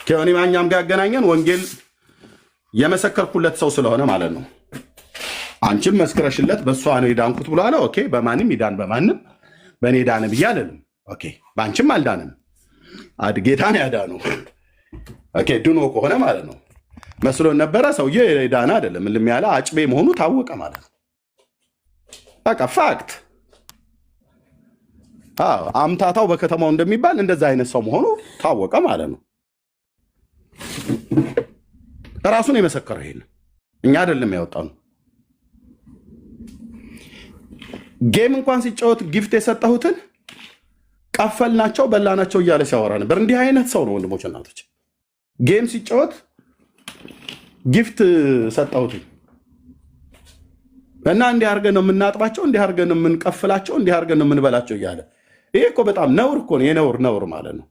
ከዮኒ ማኛም ጋር ያገናኘን ወንጌል የመሰከርኩለት ሰው ስለሆነ ማለት ነው። አንቺም መስክረሽለት በእሷ ነው የዳንኩት ብሎ አለ። ኦኬ፣ በማንም ይዳን በማንም በእኔ ዳን ብዬ አልልም። ኦኬ፣ በአንቺም አልዳንም። ጌታን ያዳኑ ኦኬ፣ ድኖ ከሆነ ማለት ነው መስሎን ነበረ። ሰውዬ የዳነ አይደለም፣ እልም ያለ አጭቤ መሆኑ ታወቀ ማለት ነው። በቃ ፋክት። አምታታው በከተማው እንደሚባል እንደዛ አይነት ሰው መሆኑ ታወቀ ማለት ነው። ራሱን የመሰከረው ይሄን እኛ አይደለም ያወጣው። ጌም እንኳን ሲጫወት ጊፍት የሰጠሁትን ቀፈልናቸው በላናቸው እያለ ሲያወራ ነበር። እንዲህ አይነት ሰው ነው ወንድሞች እናቶች። ጌም ሲጫወት ጊፍት ሰጠሁት እና እንዲህ አድርገን ነው የምናጥባቸው፣ እንዲህ አድርገን ነው የምንቀፍላቸው፣ እንዲህ አድርገን ነው የምንበላቸው እያለ። ይሄ እኮ በጣም ነውር እኮ ነው። የነውር ማለት ነው።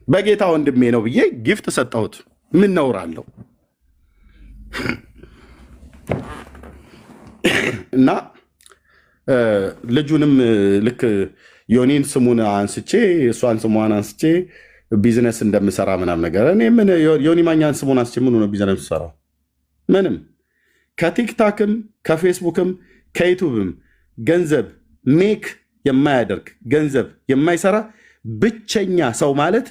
በጌታ ወንድሜ ነው ብዬ ጊፍት ሰጠሁት። ምን ነውር አለው? እና ልጁንም ልክ ዮኒን ስሙን አንስቼ እሷን ስሟን አንስቼ ቢዝነስ እንደምሰራ ምናምን ነገር እኔ ምን ዮኒ ማኛን ስሙን አንስቼ ምን ነው ቢዝነስ የምሰራው? ምንም። ከቲክታክም ከፌስቡክም ከዩቱብም ገንዘብ ሜክ የማያደርግ ገንዘብ የማይሰራ ብቸኛ ሰው ማለት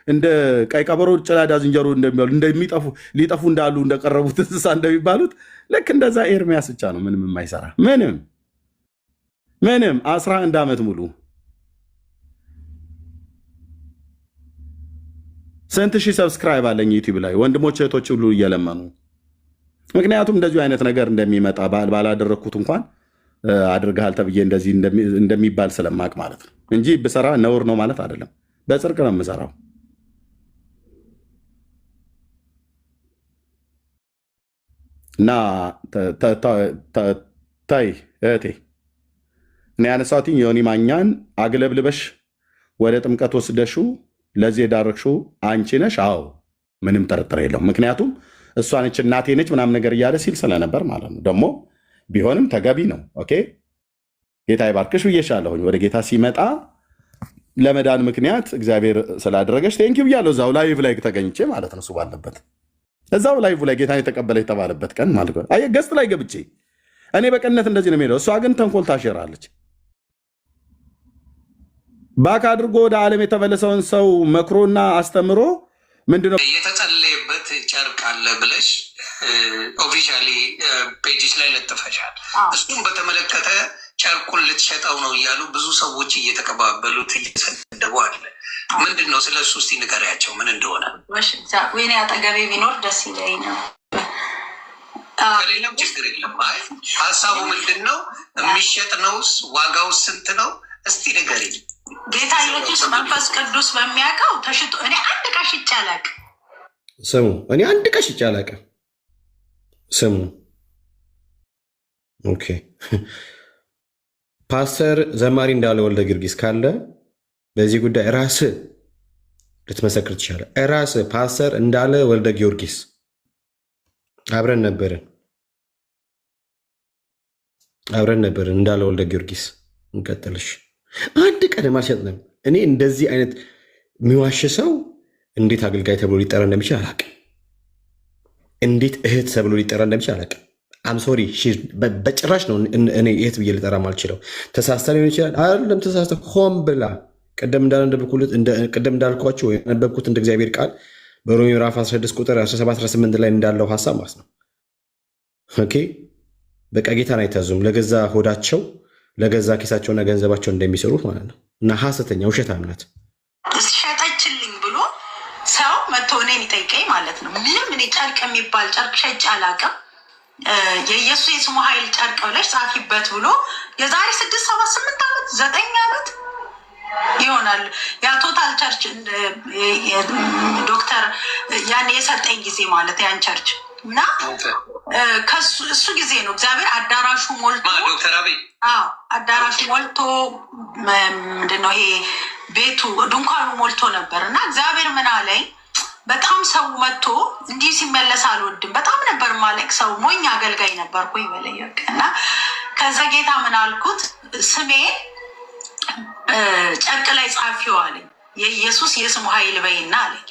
እንደ ቀይ ቀበሮ ጭላዳ ዝንጀሮ እንደሚጠፉ ሊጠፉ እንዳሉ እንደቀረቡት እንስሳ እንደሚባሉት ልክ እንደዛ ኤርሚያስ ብቻ ነው ምንም የማይሰራ ምንም 11 ዓመት ሙሉ ስንት ሺህ ሰብስክራይብ አለኝ ዩቲዩብ ላይ ወንድሞች እህቶች ሁሉ እየለመኑ። ምክንያቱም እንደዚሁ አይነት ነገር እንደሚመጣ ባላደረግኩት እንኳን አድርገሃል ተብዬ እንደዚህ እንደሚባል ስለማቅ ማለት ነው እንጂ ብሰራ ነውር ነው ማለት አይደለም። በጽድቅ ነው የምሰራው። እና ታይ እህቴ እኔ ያነሳሁትኝ ዮኒ ማኛን አግለብልበሽ ወደ ጥምቀት ወስደሽው ለዚህ የዳረግሽው አንቺ ነሽ። አዎ ምንም ጥርጥር የለውም። ምክንያቱም እሷ ነች እናቴ ነች ምናምን ነገር እያለ ሲል ስለነበር ማለት ነው። ደግሞ ቢሆንም ተገቢ ነው። ኦኬ ጌታ ይባርክሽ ብዬሻለሁኝ። ወደ ጌታ ሲመጣ ለመዳን ምክንያት እግዚአብሔር ስላደረገች ቴንኪው ብያለሁ። እዛው ላይቭ ላይ ተገኝቼ ማለት ነው። እሱ ባለበት እዛው ላይቭ ላይ ጌታን የተቀበለ የተባለበት ቀን ማለት ነው። አየህ ገስት ላይ ገብቼ እኔ በቀንነት እንደዚህ ነው የሚሄደው። እሷ ግን ተንኮል ታሸራለች። ባክ አድርጎ ወደ ዓለም የተመለሰውን ሰው መክሮና አስተምሮ ምንድነው የተጸለየበት ጨርቅ አለ ብለሽ ኦፊሻሊ ፔጅስ ላይ ለጥፈሻል። እሱም በተመለከተ ጨርቁን ልትሸጠው ነው እያሉ ብዙ ሰዎች እየተቀባበሉት እየሰደቡ አለ። ምንድን ነው ስለ እሱ እስቲ ንገሪያቸው ምን እንደሆነ። ወይኔ አጠገቤ ቢኖር ደስ ይለኝ ነው። ከሌላም ችግር የለም። አይ ሀሳቡ ምንድን ነው? የሚሸጥ ነውስ? ዋጋው ስንት ነው? እስቲ ንገሪኝ። ጌታ ኢየሱስ መንፈስ ቅዱስ በሚያውቀው ተሽጦ እኔ አንድ ዕቃ ሽጬ አላውቅም። ስሙ እኔ አንድ ዕቃ ሽጬ አላውቅም። ስሙ ኦኬ። ፓስተር ዘማሪ እንዳለ ወልደ ጊዮርጊስ ካለ በዚህ ጉዳይ ራስህ ልትመሰክር ትችላለህ። ራስህ ፓስተር እንዳለ ወልደ ጊዮርጊስ አብረን ነበርን እንዳለ ወልደ ጊዮርጊስ እንቀጥልሽ። አንድ ቀደም አልሸጥንም። እኔ እንደዚህ አይነት የሚዋሽ ሰው እንዴት አገልጋይ ተብሎ ሊጠራ እንደሚችል አላውቅም። እንዴት እህት ተብሎ ሊጠራ እንደሚችል አላውቅም። አም ሶሪ በጭራሽ ነው እኔ እህት ብዬ ልጠራ ማልችለው። ተሳስተ ሊሆን ይችላል አይደለም። ተሳስተ ሆን ብላ ቅድም እንዳልኳቸው የነበብኩት እንደ እግዚአብሔር ቃል በሮሜ ምዕራፍ 16 ቁጥር 17-18 ላይ እንዳለው ሀሳብ ማለት ነው። ኦኬ በቃ ጌታን አይታዙም ለገዛ ሆዳቸው ለገዛ ኪሳቸውና ገንዘባቸው እንደሚሰሩት ማለት ነው። እና ሐሰተኛ ውሸታም ናት። ሸጠችልኝ ብሎ ሰው መጥቶ እኔን ይጠይቀኝ ማለት ነው። ምንም እኔ ጨርቅ የሚባል ጨርቅ ሸጬ አላውቅም። የኢየሱስ የስሙ ኃይል ጨርቅ ብለሽ ጻፊበት ብሎ የዛሬ 6 7 8 ዓመት 9 ዓመት ይሆናል ያ ቶታል ቸርች ዶክተር ያን የሰጠኝ ጊዜ ማለት ያን ቸርች እና እሱ ጊዜ ነው እግዚአብሔር አዳራሹ ሞልቶ ዶክተር አብይ አዳራሹ ሞልቶ ምንድነው ይሄ ቤቱ ድንኳኑ ሞልቶ ነበር። እና እግዚአብሔር ምን አለኝ፣ በጣም ሰው መጥቶ እንዲህ ሲመለስ አልወድም። በጣም ነበር ማለቅ ሰው ሞኝ አገልጋይ ነበርኩኝ በለየቅ እና ከዛ ጌታ ምን አልኩት፣ ስሜን ጨርቅ ላይ ጻፊው አለኝ። የኢየሱስ የስሙ ኃይል በይና አለኝ።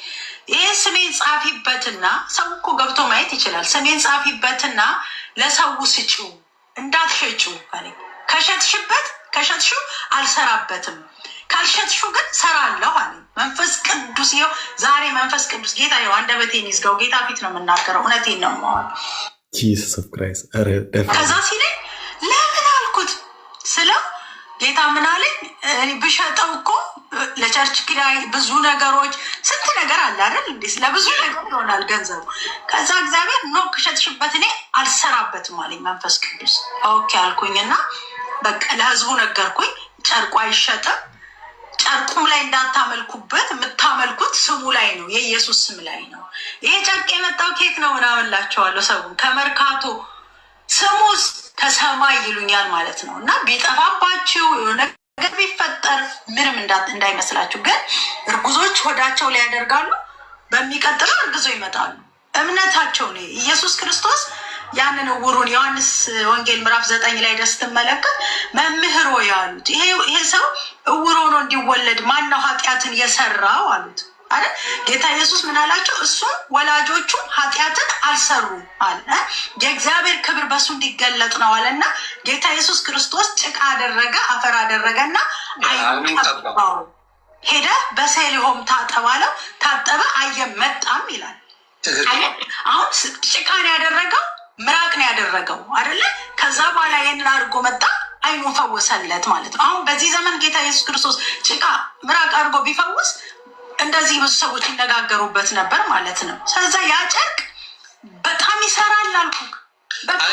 ይህ ስሜን ጻፊበትና ሰው እኮ ገብቶ ማየት ይችላል። ስሜን ጻፊበትና ለሰው ስጪው እንዳትሸጪው አለኝ። ከሸጥሽው አልሰራበትም፣ ካልሸጥሽው ግን ሰራለሁ አለኝ። መንፈስ ቅዱስ ይኸው ዛሬ መንፈስ ቅዱስ ጌታ ይኸው አንደበቴን ይዝጋው። ጌታ ፊት ነው የምናገረው፣ እውነቴን ነው የማወራው። ከዛ ሲለኝ ለምን አልኩት ስለው ጌታ ምን አለኝ? ብሸጠው እኮ ለቸርች ኪራይ ብዙ ነገሮች ስንት ነገር አለ አይደል? እንዴ ለብዙ ነገር ይሆናል ገንዘቡ። ከዛ እግዚአብሔር ኖ ከሸጥሽበት እኔ አልሰራበትም አለኝ መንፈስ ቅዱስ። ኦኬ አልኩኝና በቃ ለህዝቡ ነገርኩኝ። ጨርቁ አይሸጥም፣ ጨርቁም ላይ እንዳታመልኩበት፣ የምታመልኩት ስሙ ላይ ነው፣ የኢየሱስ ስም ላይ ነው። ይሄ ጨርቅ የመጣው ኬት ነው ምናምን ላቸዋለሁ። ሰው ከመርካቶ ስሙስ ከሰማይ ይሉኛል ማለት ነው። እና ቢጠፋባችሁ ነገር ቢፈጠር ምንም እንዳይመስላችሁ። ግን እርጉዞች ሆዳቸው ላይ ያደርጋሉ፣ በሚቀጥለው እርግዞ ይመጣሉ። እምነታቸው ነው። ኢየሱስ ክርስቶስ ያንን እውሩን ዮሐንስ ወንጌል ምዕራፍ 9 ላይ ደስ ስትመለከት መምህር ሆይ አሉት። ይሄ ሰው እውር ሆኖ እንዲወለድ ማነው ኃጢአትን የሰራው አሉት አይደል? ጌታ ኢየሱስ ምን አላቸው? እሱ ወላጆቹ ኃጢአትን አልሰሩም አለ፣ የእግዚአብሔር ክብር በሱ እንዲገለጥ ነው አለና ጌታ ኢየሱስ ክርስቶስ ጭቃ አደረገ፣ አፈር አደረገና አይቀባው ሄደ፣ በሴሊሆም ታጠባለው፣ ታጠበ፣ አየ፣ መጣም ይላል። አሁን ጭቃን ያደረገው ምራቅ ነው ያደረገው አይደለ? ከዛ በኋላ ይህንን አድርጎ መጣ፣ አይኑ ፈወሰለት ማለት ነው። አሁን በዚህ ዘመን ጌታ ኢየሱስ ክርስቶስ ጭቃ ምራቅ አድርጎ ቢፈውስ እንደዚህ ብዙ ሰዎች ይነጋገሩበት ነበር ማለት ነው። ስለዛ ያ ጨርቅ በጣም ይሰራል አልኩ።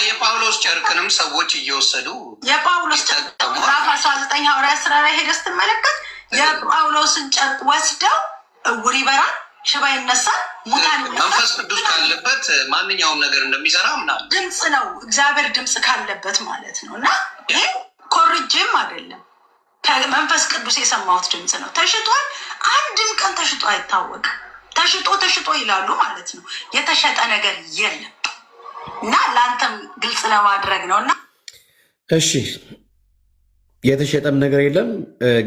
የጳውሎስ ጨርቅንም ሰዎች እየወሰዱ የጳውሎስ ጨርቅ ምዕራፍ 19 ሐዋርያት ሥራ ላይ ሄደህ ስትመለከት የጳውሎስን ጨርቅ ወስደው እውር ይበራል፣ ሽባ ይነሳል፣ ሙታን መንፈስ ቅዱስ ካለበት ማንኛውም ነገር እንደሚሰራ ምናምን ድምፅ ነው፣ እግዚአብሔር ድምፅ ካለበት ማለት ነው። እና ይሄ ኮርጅም አይደለም፣ ከመንፈስ ቅዱስ የሰማሁት ድምፅ ነው። ተሽጧል፣ አንድም ቀን ተሽጦ አይታወቅም። ተሽጦ ይላሉ ማለት ነው። የተሸጠ ነገር የለም። እና ለአንተም ግልጽ ለማድረግ ነው። እና እሺ የተሸጠም ነገር የለም።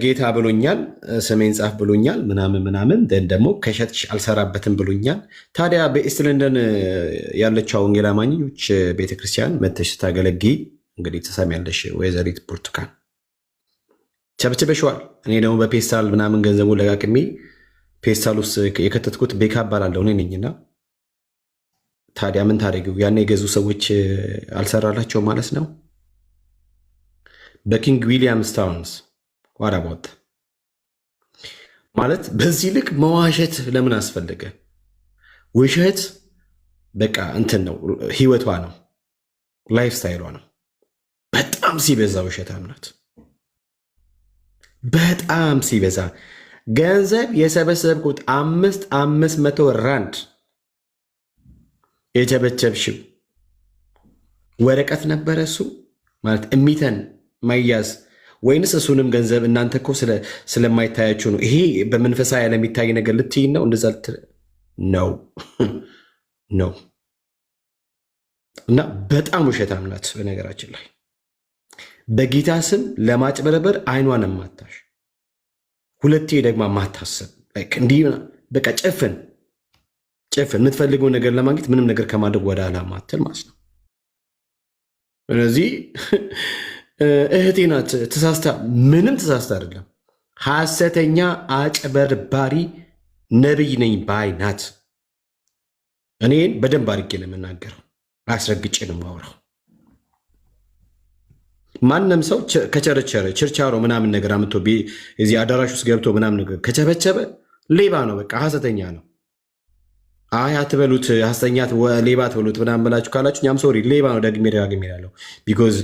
ጌታ ብሎኛል፣ ስሜን ጻፍ ብሎኛል፣ ምናምን ደን ደግሞ ከሸጥሽ አልሰራበትም ብሎኛል። ታዲያ በኢስት ለንደን ያለችው ወንጌል አማኞች ቤተክርስቲያን መተሽ ስታገለጊ እንግዲህ ትሰሚያለሽ። ወይዘሪት ብርቱካን ቸብችበሸዋል። እኔ ደግሞ በፔስታል ምናምን ገንዘቡን ለቃቅሜ ፔስታል ውስጥ የከተትኩት ቤካ እባላለሁ እኔ ነኝና፣ ታዲያ ምን ታደርጊው? ያን የገዙ ሰዎች አልሰራላቸው ማለት ነው። በኪንግ ዊሊያምስ ታውንስ ዋራቦት ማለት በዚህ ልክ መዋሸት ለምን አስፈለገ? ውሸት በቃ እንትን ነው፣ ህይወቷ ነው፣ ላይፍ ስታይሏ ነው። በጣም ሲበዛ ውሸታም ናት። በጣም ሲበዛ ገንዘብ የሰበሰብኩት 500 ራንድ የቸበቸብሽው ወረቀት ነበረ። እሱ ማለት እሚተን መያዝ ወይንስ እሱንም ገንዘብ እናንተ እኮ ስለማይታያችሁ ነው። ይሄ በመንፈሳዊ ያለ የሚታይ ነገር ልትይን ነው እንደዛ ነው ነው። እና በጣም ውሸታም ናት። በነገራችን ላይ በጌታ ስም ለማጭበረበር አይኗን ማታሽ፣ ሁለቴ ደግሞ ማታሰብ እንዲህ በቃ ጭፍን የምትፈልገውን ነገር ለማግኘት ምንም ነገር ከማድረግ ወደ ኋላ ማትል ማለት ነው። ስለዚህ እህቴ ናት ተሳስታ፣ ምንም ተሳስታ አይደለም። ሐሰተኛ አጭበርባሪ ነብይ ነኝ ባይ ናት። እኔን በደንብ አድርጌ ነው የምናገረው፣ አስረግጬ ነው የማወራው። ማንም ሰው ከቸረቸረ ችርቻሮ ምናምን ነገር አምጥቶ እዚህ አዳራሽ ውስጥ ገብቶ ምናምን ነገር ከቸበቸበ ሌባ ነው፣ በቃ ሐሰተኛ ነው። አይ አትበሉት፣ ሐሰተኛ ሌባ አትበሉት ምናምን ብላችሁ ካላችሁ እኛም ሶሪ ሌባ ነው ደግሜ ያለው። ቢኮዝ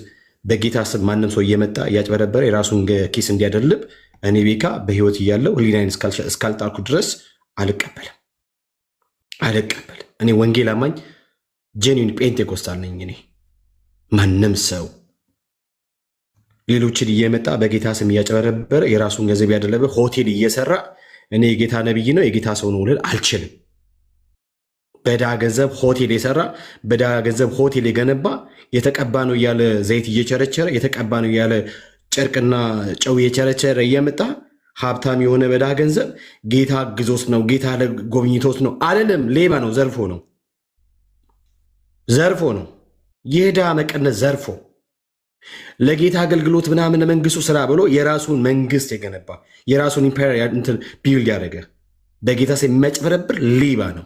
በጌታ ስም ማንም ሰው እየመጣ እያጭበረበረ የራሱን ኪስ እንዲያደልብ እኔ ቤካ በህይወት እያለው ህሊናይን እስካልጣልኩ ድረስ አልቀበልም። እኔ ወንጌል አማኝ ጄኒን ጴንቴኮስታል ነኝ። እኔ ማንም ሰው ሌሎችን እየመጣ በጌታ ስም እያጭበረበረ የራሱን ገንዘብ ያደለበ ሆቴል እየሰራ እኔ የጌታ ነብይ ነው የጌታ ሰው ነው ልል አልችልም። በዳ ገንዘብ ሆቴል የሰራ በዳ ገንዘብ ሆቴል የገነባ የተቀባ ነው እያለ ዘይት እየቸረቸረ የተቀባ ነው እያለ ጨርቅና ጨው የቸረቸረ እየመጣ ሀብታም የሆነ በዳ ገንዘብ ጌታ ግዞት ነው፣ ጌታ ጎብኝቶት ነው አይደለም። ሌባ ነው፣ ዘርፎ ነው። የዕዳ መቀነስ ዘርፎ ለጌታ አገልግሎት ምናምን መንግስቱ ስራ ብሎ የራሱን መንግስት የገነባ የራሱን ኢምፔሪያ እንትን ቢልድ ያደረገ በጌታ ስም የሚያጭበረብር ሌባ ነው።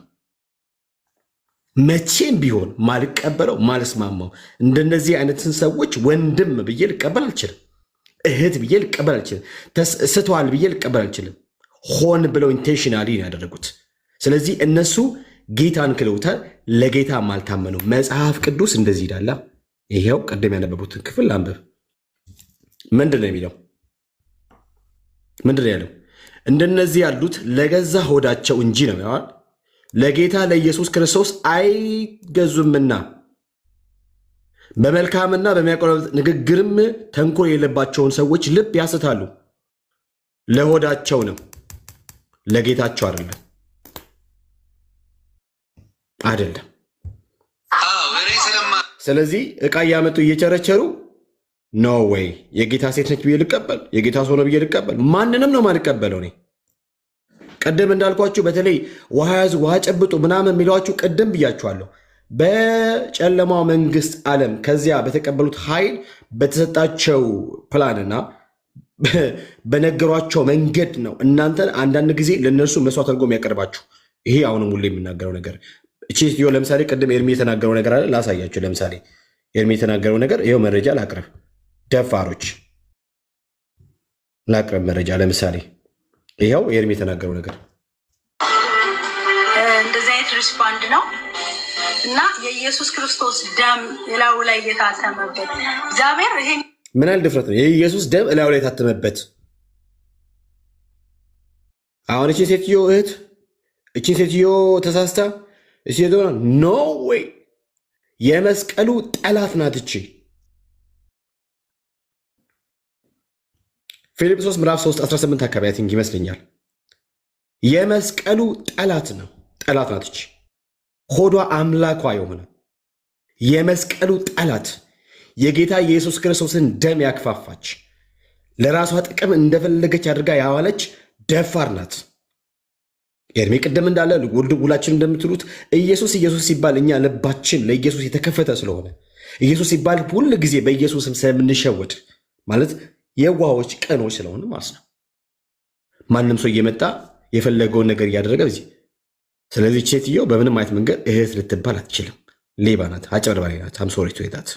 መቼም ቢሆን ማልቀበለው ማልስማማው እንደነዚህ አይነትን ሰዎች ወንድም ብዬ ልቀበል አልችልም። እህት ብዬ ልቀበል አልችልም። ስተዋል ብዬ ልቀበል አልችልም። ሆን ብለው ኢንቴንሽናሊ ያደረጉት። ስለዚህ እነሱ ጌታን ክለውታል። ለጌታ ማልታመነው መጽሐፍ ቅዱስ እንደዚህ ይላል። ይሄው ቀደም ያነበቡትን ክፍል አንብብ። ምንድን ነው የሚለው? ምንድን ነው ያለው? እንደነዚህ ያሉት ለገዛ ሆዳቸው እንጂ ነው ያዋል ለጌታ ለኢየሱስ ክርስቶስ አይገዙምና በመልካምና በሚያቆረብ ንግግርም ተንኮል የሌለባቸውን ሰዎች ልብ ያስታሉ። ለሆዳቸው ነው፣ ለጌታቸው አይደለም። ስለዚህ ዕቃ እያመጡ እየቸረቸሩ ኖ ወይ የጌታ ሴት ነች ብዬ ልቀበል፣ የጌታ ሰው ነው ብዬ ልቀበል? ማንንም ነው ማልቀበለው። እኔ ቀደም እንዳልኳችሁ በተለይ ውሃ ያዙ ውሃ ጨብጡ ምናምን የሚለዋችሁ ቀደም ብያችኋለሁ። በጨለማው መንግስት ዓለም ከዚያ በተቀበሉት ኃይል በተሰጣቸው ፕላንና በነገሯቸው መንገድ ነው እናንተን አንዳንድ ጊዜ ለእነርሱ መስዋዕት አድርጎ የሚያቀርባችሁ። ይሄ አሁንም ሁሌ የምናገረው ነገር እቺ ስትዮ ለምሳሌ ቅድም ኤርሚ የተናገረው ነገር አለ ላሳያችሁ። ለምሳሌ ኤርሚ የተናገረው ነገር ይኸው መረጃ ላቅርብ። ደፋሮች ላቅርብ መረጃ። ለምሳሌ ይኸው ኤርሚ የተናገረው ነገር እንደዚህ አይነት ሪስፖንድ ነው እና የኢየሱስ ክርስቶስ ደም እላዩ ላይ የታተመበት እግዚአብሔር ይሄን ምን ያህል ድፍረት ነው! የኢየሱስ ደም እላዩ ላይ የታተመበት። አሁን እቺ ሴትዮ እህት እቺ ሴትዮ ተሳስታ ኖ ወይ የመስቀሉ ጠላት ናት እቺ። ፊልጵስዩስ ምዕራፍ 3 18 አካባቢ ቲንክ ይመስለኛል። የመስቀሉ ጠላት ናት እቺ። ሆዷ አምላኳ የሆነ የመስቀሉ ጠላት የጌታ የኢየሱስ ክርስቶስን ደም ያክፋፋች ለራሷ ጥቅም እንደፈለገች አድርጋ ያዋለች ደፋር ናት። ኤርሚ ቅድም እንዳለ ሁላችን እንደምትሉት ኢየሱስ ሲባል እኛ ልባችን ለኢየሱስ የተከፈተ ስለሆነ ኢየሱስ ሲባል ሁል ጊዜ በኢየሱስም ስለምንሸወድ ማለት የዋሆች ቀኖች ስለሆነ ማለት ነው። ማንም ሰው እየመጣ የፈለገውን ነገር እያደረገ በዚህ ስለዚህ ሴትዮ በምንም አይነት መንገድ እህት ልትባል አትችልም። ሌባ ናት፣ አጭበርባሪ ናት። አምሶሪ ትዌታት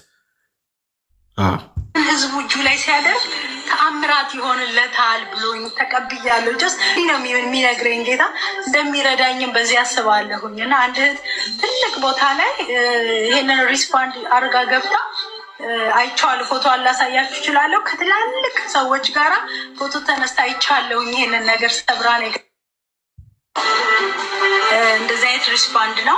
ህዝቡ እጁ ላይ ሲያደርግ ተአምራት ይሆንለታል ብሎኝ ተቀብያለሁ። ጀስ ነው የሚነግረኝ ጌታ እንደሚረዳኝም በዚህ አስባለሁኝ። እና አንድ እህት ትልቅ ቦታ ላይ ይሄንን ሪስፖንድ አርጋ ገብታ አይቻለሁ። ፎቶ አላሳያችሁ እችላለሁ። ከትላልቅ ሰዎች ጋራ ፎቶ ተነስታ አይቻለሁኝ። ይሄንን ነገር ሰብራ ነገር እንደዚህ አይነት ሪስፖንድ ነው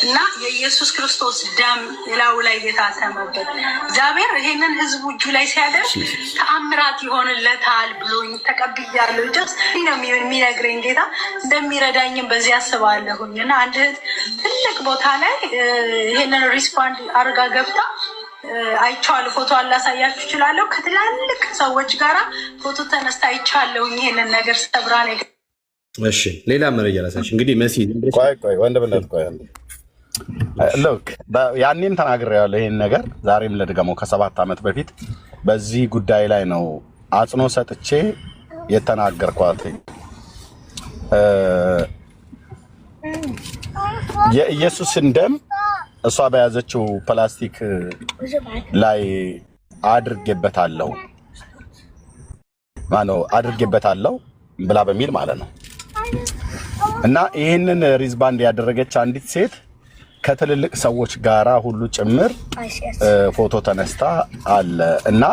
እና የኢየሱስ ክርስቶስ ደም እላዩ ላይ የታተመበት እግዚአብሔር ይሄንን ህዝቡ እጁ ላይ ሲያደርግ ተአምራት ይሆንለታል ብሎኝ ተቀብያለሁ። ጀስ ነው የሚነግረኝ ጌታ እንደሚረዳኝም በዚህ አስባለሁኝ። እና አንድ እህት ትልቅ ቦታ ላይ ይሄንን ሪስፖንድ አርጋ ገብታ አይቻለሁ። ፎቶ አላሳያችሁ እችላለሁ። ከትላልቅ ሰዎች ጋራ ፎቶ ተነስታ አይቻለሁኝ። ይሄንን ነገር ሰብራ ነገር እሺ ሌላ መረጃ ላሳሽ። እንግዲህ መሲ ቆይ ወንድምነት ቆይ ሎክ ያኔም ተናግሬያለሁ ይሄን ነገር ዛሬም ለድገመው። ከ7 ዓመት በፊት በዚህ ጉዳይ ላይ ነው አጽንኦት ሰጥቼ የተናገርኳት። የኢየሱስን ደም እሷ በያዘችው ፕላስቲክ ላይ አድርጌበታለሁ ብላ በሚል ማለት ነው። እና ይህንን ሪዝባንድ ያደረገች አንዲት ሴት ከትልልቅ ሰዎች ጋራ ሁሉ ጭምር ፎቶ ተነስታ አለ። እና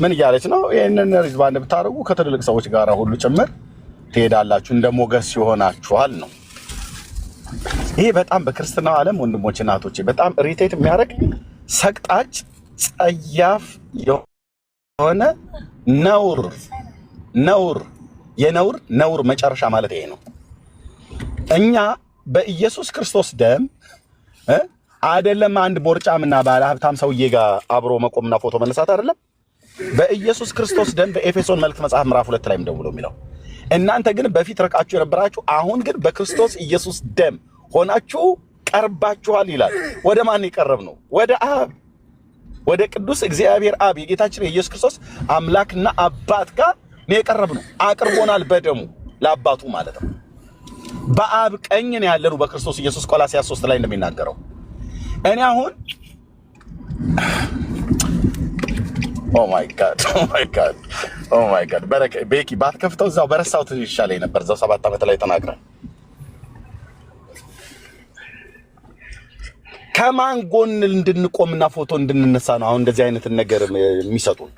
ምን እያለች ነው? ይህንን ሪዝባንድ ብታደርጉ ከትልልቅ ሰዎች ጋራ ሁሉ ጭምር ትሄዳላችሁ፣ እንደ ሞገስ ይሆናችኋል ነው። ይሄ በጣም በክርስትናው ዓለም ወንድሞች እናቶቼ በጣም ሪቴት የሚያደርግ ሰቅጣጭ ጸያፍ የሆነ ነውር መጨረሻ ማለት ይሄ ነው። እኛ በኢየሱስ ክርስቶስ ደም አይደለም አንድ ቦርጫምና ባለ ሀብታም ሰውዬ ጋር አብሮ መቆምና ፎቶ መነሳት አይደለም። በኢየሱስ ክርስቶስ ደም በኤፌሶን መልእክት መጽሐፍ ምዕራፍ 2 ላይ እንደውሎ የሚለው እናንተ ግን በፊት ርቃችሁ የነበራችሁ አሁን ግን በክርስቶስ ኢየሱስ ደም ሆናችሁ ቀርባችኋል ይላል። ወደ ማን ይቀርብ ነው? ወደ አብ፣ ወደ ቅዱስ እግዚአብሔር አብ የጌታችን የኢየሱስ ክርስቶስ አምላክና አባት ጋር ነው የቀረብ ነው። አቅርቦናል በደሙ ለአባቱ ማለት ነው። በአብ ቀኝ ነው ያለነው በክርስቶስ ኢየሱስ ቆላስይስ 3 ላይ እንደሚናገረው። እኔ አሁን ኦ ማይ ጋድ በረከ ቤኪ ባትከፍተው እዛው በረሳው ይሻለኝ ነበር። እዛው 7 ዓመት ላይ ተናግረን ከማን ጎን እንድንቆምና ፎቶ እንድንነሳ ነው አሁን እንደዚህ አይነት ነገር የሚሰጡን?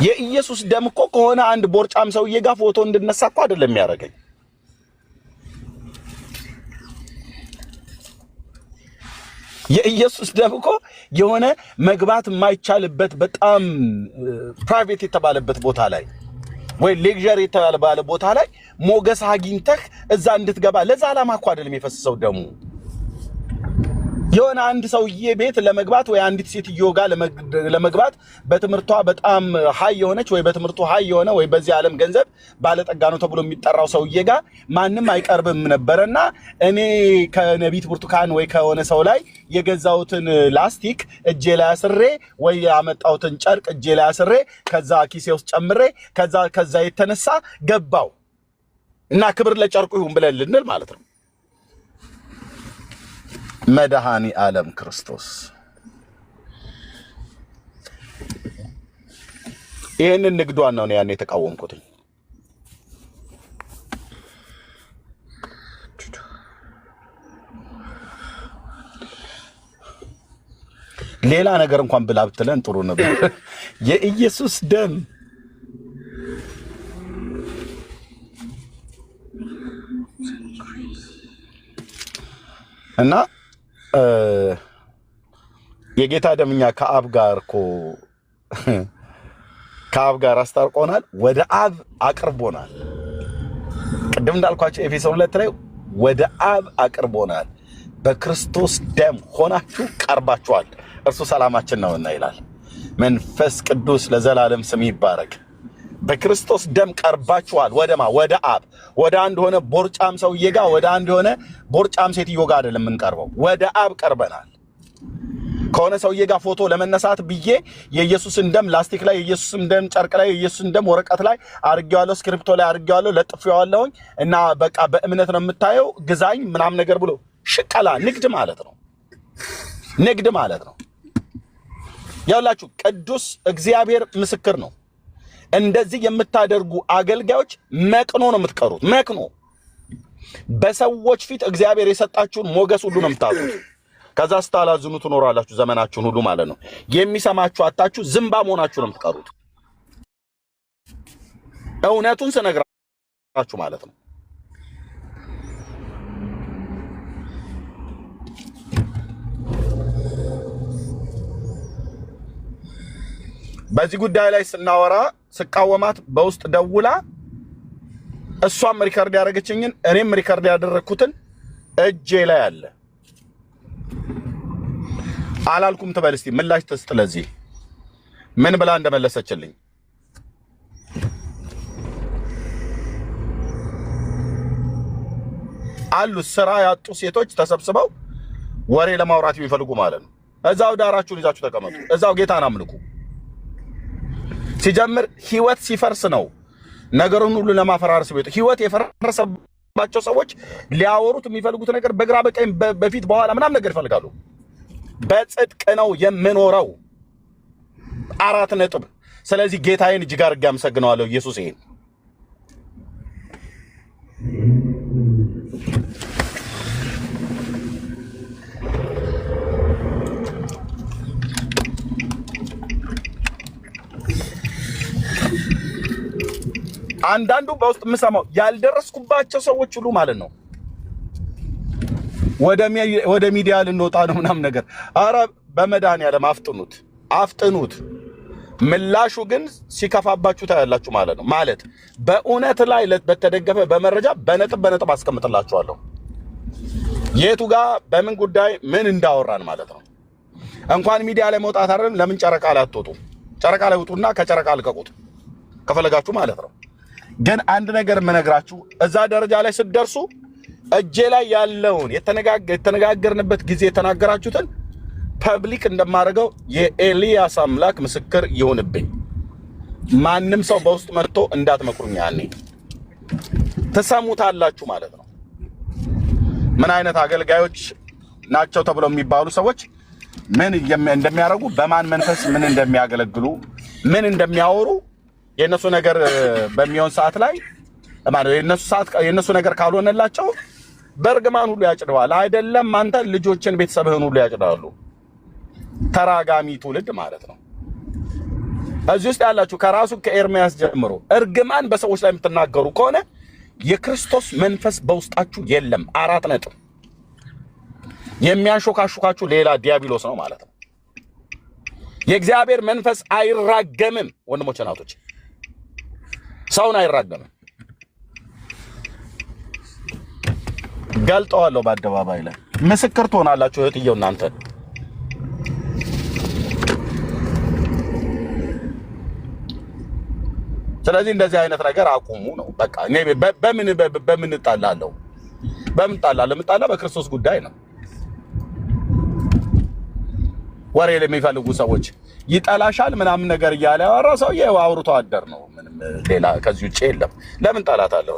የኢየሱስ ደም እኮ ከሆነ አንድ ቦርጫም ሰውዬ ጋር ፎቶ እንድነሳ እኮ አይደለም የሚያደርገኝ። የኢየሱስ ደም እኮ የሆነ መግባት የማይቻልበት በጣም ፕራይቬት የተባለበት ቦታ ላይ ወይ ሌክዠሪ የተባለ ቦታ ላይ ሞገስ አግኝተህ እዛ እንድትገባ ለዛ ዓላማ እኮ አይደለም የፈሰሰው ደሙ። የሆነ አንድ ሰውዬ ቤት ለመግባት ወይ አንዲት ሴትዮ ጋር ለመግባት በትምርቷ በጣም ሃይ የሆነች ወይ በትምርቱ ሃይ የሆነ ወይ በዚህ ዓለም ገንዘብ ባለጠጋ ነው ተብሎ የሚጠራው ሰውዬ ጋር ማንንም አይቀርብም ነበርና እኔ ከነቢት ብርቱካን ወይ ከሆነ ሰው ላይ የገዛውትን ላስቲክ እጄ ላይ አስሬ ወይ ያመጣውትን ጨርቅ እጄ ላይ አስሬ ከዛ ኪሴ ውስጥ ጨምሬ ከዛ የተነሳ ገባው እና ክብር ለጨርቁ ይሁን ብለን ልንል ማለት ነው። መድኃኒ ዓለም ክርስቶስ ይሄንን ንግዷን ነው ያን የተቃወምኩት። ሌላ ነገር እንኳን ብላ ብትለን ጥሩ ነበር። የኢየሱስ ደም እና የጌታ ደምኛ ከአብ ጋር እኮ ከአብ ጋር አስታርቆናል፣ ወደ አብ አቅርቦናል። ቅድም እንዳልኳቸው ኤፌሶን 2 ላይ ወደ አብ አቅርቦናል፣ በክርስቶስ ደም ሆናችሁ ቀርባችኋል፣ እርሱ ሰላማችን ነውና ይላል። መንፈስ ቅዱስ ለዘላለም ስም ይባረክ። በክርስቶስ ደም ቀርባችኋል። ወደማ ወደ አብ፣ ወደ አንድ ሆነ ቦርጫም ሰውዬ ጋር ወደ አንድ ሆነ ቦርጫም ሴትዮ ጋር አይደለም የምንቀርበው፣ ወደ አብ ቀርበናል። ከሆነ ሰውዬ ጋር ፎቶ ለመነሳት ብዬ የኢየሱስን ደም ላስቲክ ላይ፣ የኢየሱስን ደም ጨርቅ ላይ፣ የኢየሱስን ደም ወረቀት ላይ አርጌዋለሁ፣ ስክሪፕቶ ላይ አርጌዋለሁ፣ ለጥፌዋለሁኝ እና በቃ በእምነት ነው የምታየው ግዛኝ ምናም ነገር ብሎ ሽቀላ ንግድ ማለት ነው። ንግድ ማለት ነው። ያላችሁ ቅዱስ እግዚአብሔር ምስክር ነው። እንደዚህ የምታደርጉ አገልጋዮች መቅኖ ነው የምትቀሩት። መቅኖ በሰዎች ፊት እግዚአብሔር የሰጣችሁን ሞገስ ሁሉ ነው የምታጡት። ከዛ ስታላዝኑ ትኖራላችሁ ዘመናችሁን ሁሉ ማለት ነው። የሚሰማችሁ አጣችሁ ዝምባ መሆናችሁ ነው የምትቀሩት። እውነቱን ስነግራችሁ ማለት ነው። በዚህ ጉዳይ ላይ ስናወራ ስቃወማት በውስጥ ደውላ እሷም ሪከርድ ያደረገችኝን እኔም ሪከርድ ያደረኩትን እጄ ላይ አለ። አላልኩም ትበል እስቲ ምላሽ ትስጥ። ለዚህ ምን ብላ እንደመለሰችልኝ አሉ። ስራ ያጡ ሴቶች ተሰብስበው ወሬ ለማውራት የሚፈልጉ ማለት ነው። እዛው ዳራችሁን ይዛችሁ ተቀመጡ። እዛው ጌታን አምልኩ። ሲጀምር ህይወት ሲፈርስ ነው ነገሩን ሁሉ ለማፈራረስ ቤቱ ህይወት የፈረሰባቸው ሰዎች ሊያወሩት የሚፈልጉት ነገር በግራ በቀኝ በፊት በኋላ ምናም ነገር ይፈልጋሉ። በጽድቅ ነው የምኖረው 4 ነጥብ። ስለዚህ ጌታዬን እጅግ አድርጌ አመሰግነዋለሁ ኢየሱስ። ይሄን አንዳንዱ በውስጥ የምሰማው ያልደረስኩባቸው ሰዎች ሁሉ ማለት ነው ወደ ሚዲያ ልንወጣ ነው ምናምን ነገር። አረ በመድኃኒዓለም አፍጥኑት። ምላሹ ግን ሲከፋባችሁ ታያላችሁ ማለት ነው። ማለት በእውነት ላይ በተደገፈ በመረጃ በነጥብ አስቀምጥላችኋለሁ የቱ ጋር በምን ጉዳይ ምን እንዳወራን ማለት ነው። እንኳን ሚዲያ ላይ መውጣት አይደለም ለምን ጨረቃ ላይ አትወጡ? ጨረቃ ላይ ውጡና ከጨረቃ ልቀቁት ከፈለጋችሁ ማለት ነው። ግን አንድ ነገር የምነግራችሁ እዛ ደረጃ ላይ ስትደርሱ እጄ ላይ ያለውን የተነጋገርንበት ጊዜ የተናገራችሁትን ፐብሊክ እንደማደርገው የኤልያስ አምላክ ምስክር ይሁንብኝ። ማንም ሰው በውስጥ መጥቶ እንዳትመክሩኝ፣ ያኔ ትሰሙታላችሁ ማለት ነው። ምን አይነት አገልጋዮች ናቸው ተብለው የሚባሉ ሰዎች ምን እንደሚያደርጉ፣ በማን መንፈስ ምን እንደሚያገለግሉ፣ ምን እንደሚያወሩ የነሱ ነገር በሚሆን ሰዓት ላይ ማለት የነሱ ነገር ካልሆነላቸው በርግማን ሁሉ ያጭደዋል። አይደለም አንተ ልጆችን ቤተሰብህን ሁሉ ያጭዳሉ። ተራጋሚ ትውልድ ማለት ነው። እዚህ ውስጥ ያላችሁ ከራሱ ከኤርሚያስ ጀምሮ እርግማን በሰዎች ላይ የምትናገሩ ከሆነ የክርስቶስ መንፈስ በውስጣችሁ የለም። 4 ነጥብ። የሚያሾካሹካችሁ ሌላ ዲያብሎስ ነው ማለት ነው። የእግዚአብሔር መንፈስ አይራገምም ወንድሞች እናቶች፣ ሰውን አይራገምም። ገልጠዋለሁ በአደባባይ ላይ ምስክር ትሆናላችሁ እህትየው እናንተ። ስለዚህ እንደዚህ አይነት ነገር አቁሙ ነው በቃ። እኔ በምን እጣላለሁ? በምን እጣላለሁ? የምጣላ በክርስቶስ ጉዳይ ነው። ወሬ ለሚፈልጉ ሰዎች ይጠላሻል ምናምን ነገር እያለ ያወራ ሰውዬው አውርቶ አደር ነው። ምንም ሌላ ከዚህ ውጪ የለም። ለምን ጣላታለሁ?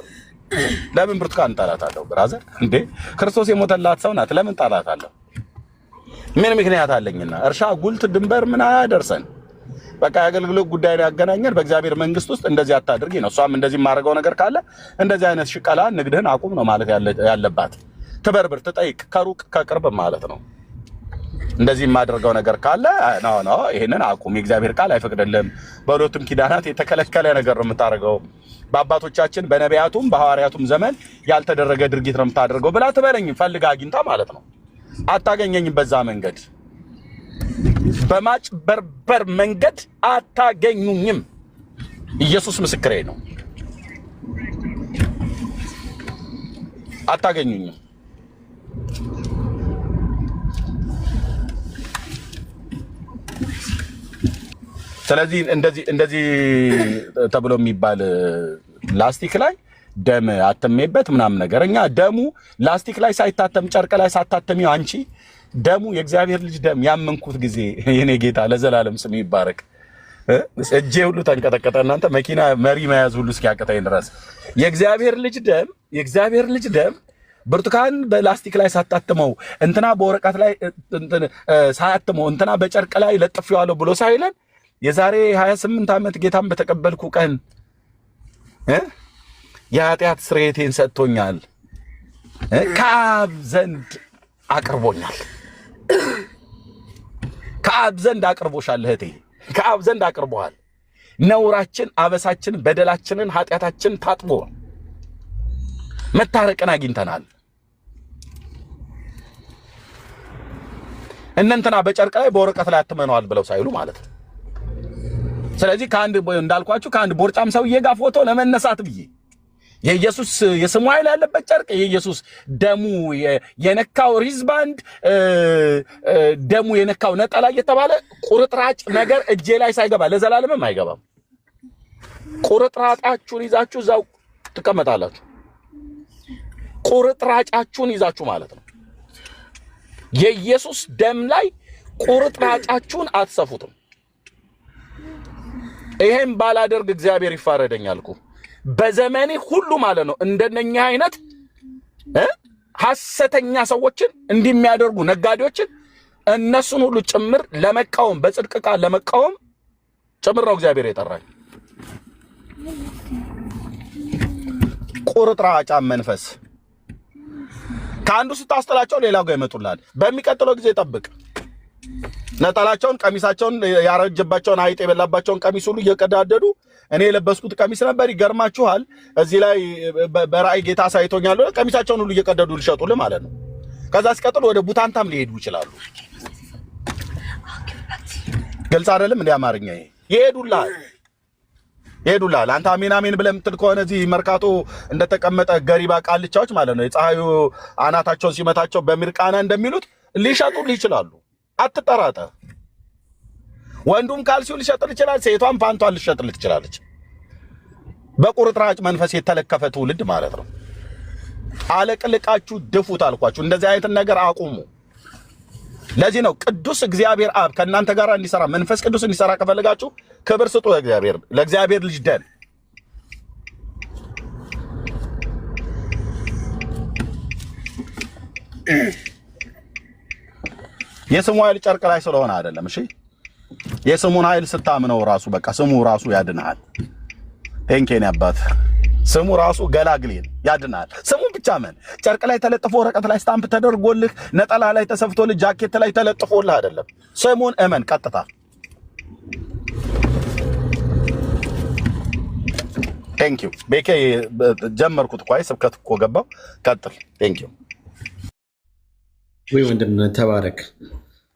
ለምን ብርቱካን ጣላታለሁ? ብራዘር እንዴ ክርስቶስ የሞተላት ሰው ናት። ለምን ጣላታለሁ? ምን ምክንያት አለኝና? እርሻ ጉልት ድንበር ምን አያደርሰን። በቃ የአገልግሎት ጉዳይ ላይ ያገናኘን በእግዚአብሔር መንግስት ውስጥ እንደዚህ አታድርጊ ነው። እሷም እንደዚህ የማደርገው ነገር ካለ እንደዚህ አይነት ሽቀላ ንግድህን አቁም ነው ማለት ያለባት። ትበርብር፣ ትጠይቅ፣ ከሩቅ ከቅርብ ማለት ነው። እንደዚህ የማደርገው ነገር ካለ ነው ይሄንን አቁም፣ የእግዚአብሔር ቃል አይፈቅድልም። በሁለቱም ኪዳናት የተከለከለ ነገር ነው የምታደርገው። በአባቶቻችን በነቢያቱም በሐዋርያቱም ዘመን ያልተደረገ ድርጊት ነው የምታደርገው ብላ ትበለኝ ፈልጋ አግኝታ ማለት ነው። አታገኘኝም በዛ መንገድ፣ በማጭበርበር መንገድ አታገኙኝም። ኢየሱስ ምስክሬ ነው። አታገኙኝም። ስለዚህ እንደዚህ ተብሎ የሚባል ላስቲክ ላይ ደም አተሜበት ምናምን ነገር እኛ ደሙ ላስቲክ ላይ ሳይታተም ጨርቅ ላይ ሳታተሚው አንቺ ደሙ የእግዚአብሔር ልጅ ደም ያመንኩት ጊዜ የኔ ጌታ ለዘላለም ስም ይባረክ። እጄ ሁሉ ተንቀጠቀጠ። እናንተ መኪና መሪ መያዝ ሁሉ እስኪያቀታኝ ድረስ የእግዚአብሔር ልጅ ደም ብርቱካን በላስቲክ ላይ ሳታተመው እንትና በወረቀት ላይ ሳያተመው እንትና በጨርቅ ላይ ለጥፌዋለሁ ብሎ ሳይለን የዛሬ 28 ዓመት ጌታን በተቀበልኩ ቀን የኃጢአት ስርየቴን ሰጥቶኛል። ከአብ ዘንድ አቅርቦኛል። ከአብ ዘንድ አቅርቦሻል እህቴ፣ ከአብ ዘንድ አቅርቦሃል። ነውራችን፣ አበሳችን፣ በደላችንን፣ ኃጢአታችን ታጥቦ መታረቅን አግኝተናል። እነንትና በጨርቅ ላይ በወረቀት ላይ አትመነዋል ብለው ሳይሉ ማለት ነው። ስለዚህ ከአንድ ቦርጫም ሰውዬ ጋር ፎቶ ለመነሳት ብዬ የኢየሱስ የስሙ ኃይል ያለበት ጨርቅ የኢየሱስ ደሙ የነካው ሪዝባንድ ደሙ የነካው ነጠላ እየተባለ ቁርጥራጭ ነገር እጄ ላይ ሳይገባ ለዘላለምም አይገባም። ቁርጥራጫችሁን ይዛችሁ እዛው ትቀመጣላችሁ። ቁርጥራጫችሁን ይዛችሁ ማለት ነው። የኢየሱስ ደም ላይ ቁርጥራጫችሁን አትሰፉትም። ይሄን ባላደርግ እግዚአብሔር ይፋረደኛል እኮ በዘመኔ ሁሉ ማለት ነው። እንደነኛ አይነት ሐሰተኛ ሰዎችን እንደሚያደርጉ ነጋዴዎችን እነሱን ሁሉ ጭምር ለመቃወም በጽድቅ ቃል ለመቃወም ጭምር ነው እግዚአብሔር የጠራኝ። ቁርጥራጫ መንፈስ ከአንዱ ስታስጥላቸው ሌላው ጋር ይመጡላል። በሚቀጥለው ጊዜ ጠብቅ። ነጠላቸውን፣ ቀሚሳቸውን፣ ያረጀባቸውን አይጥ የበላባቸውን ቀሚስ ሁሉ እየቀዳደዱ እኔ የለበስኩት ቀሚስ ነበር። ይገርማችኋል። እዚህ ላይ በራእይ ጌታ ሳይቶኛል። ቀሚሳቸውን ሁሉ እየቀደዱ ሊሸጡልህ ማለት ነው። ከዛ ሲቀጥል ወደ ቡታንታም ሊሄዱ ይችላሉ። ግልጽ አይደለም እንደ አማርኛ ይሄዱልሃል። አንተ አሜን አሜን ብለህ የምትል ከሆነ እዚህ መርካቶ እንደተቀመጠ ገሪባ ቃልቻዎች ማለት ነው። የፀሐዩ አናታቸውን ሲመታቸው በሚርቃና እንደሚሉት ሊሸጡልህ ይችላሉ። አትጠራጠር። ወንዱም ካልሲው ሊሸጥል ይችላል፣ ሴቷም ፓንቷን ልትሸጥል ትችላለች። በቁርጥራጭ መንፈስ የተለከፈ ትውልድ ማለት ነው። አለቅልቃችሁ ድፉት አልኳችሁ። እንደዚህ አይነት ነገር አቁሙ። ለዚህ ነው ቅዱስ እግዚአብሔር አብ ከእናንተ ጋር እንዲሰራ መንፈስ ቅዱስ እንዲሰራ ከፈለጋችሁ ክብር ስጡ ለእግዚአብሔር ልጅ ደን። የስሙ ኃይል ጨርቅ ላይ ስለሆነ አይደለም። እሺ የስሙን ኃይል ስታምነው ራሱ በቃ ስሙ ራሱ ያድናል። ቴንኬን ያባት ስሙ ራሱ ገላግሌን ያድናል። ስሙ ብቻ ምን ጨርቅ ላይ ተለጥፎ ወረቀት ላይ ስታምፕ ተደርጎልህ ነጠላ ላይ ተሰፍቶልህ ጃኬት ላይ ተለጥፎልህ አይደለም። ስሙን እመን ቀጥታ። ቴንክ ዩ ቤኬ ጀመርኩት እኮ ስብከት እኮ ገባው። ቀጥል። ቴንክ ዩ ወይ ወንድም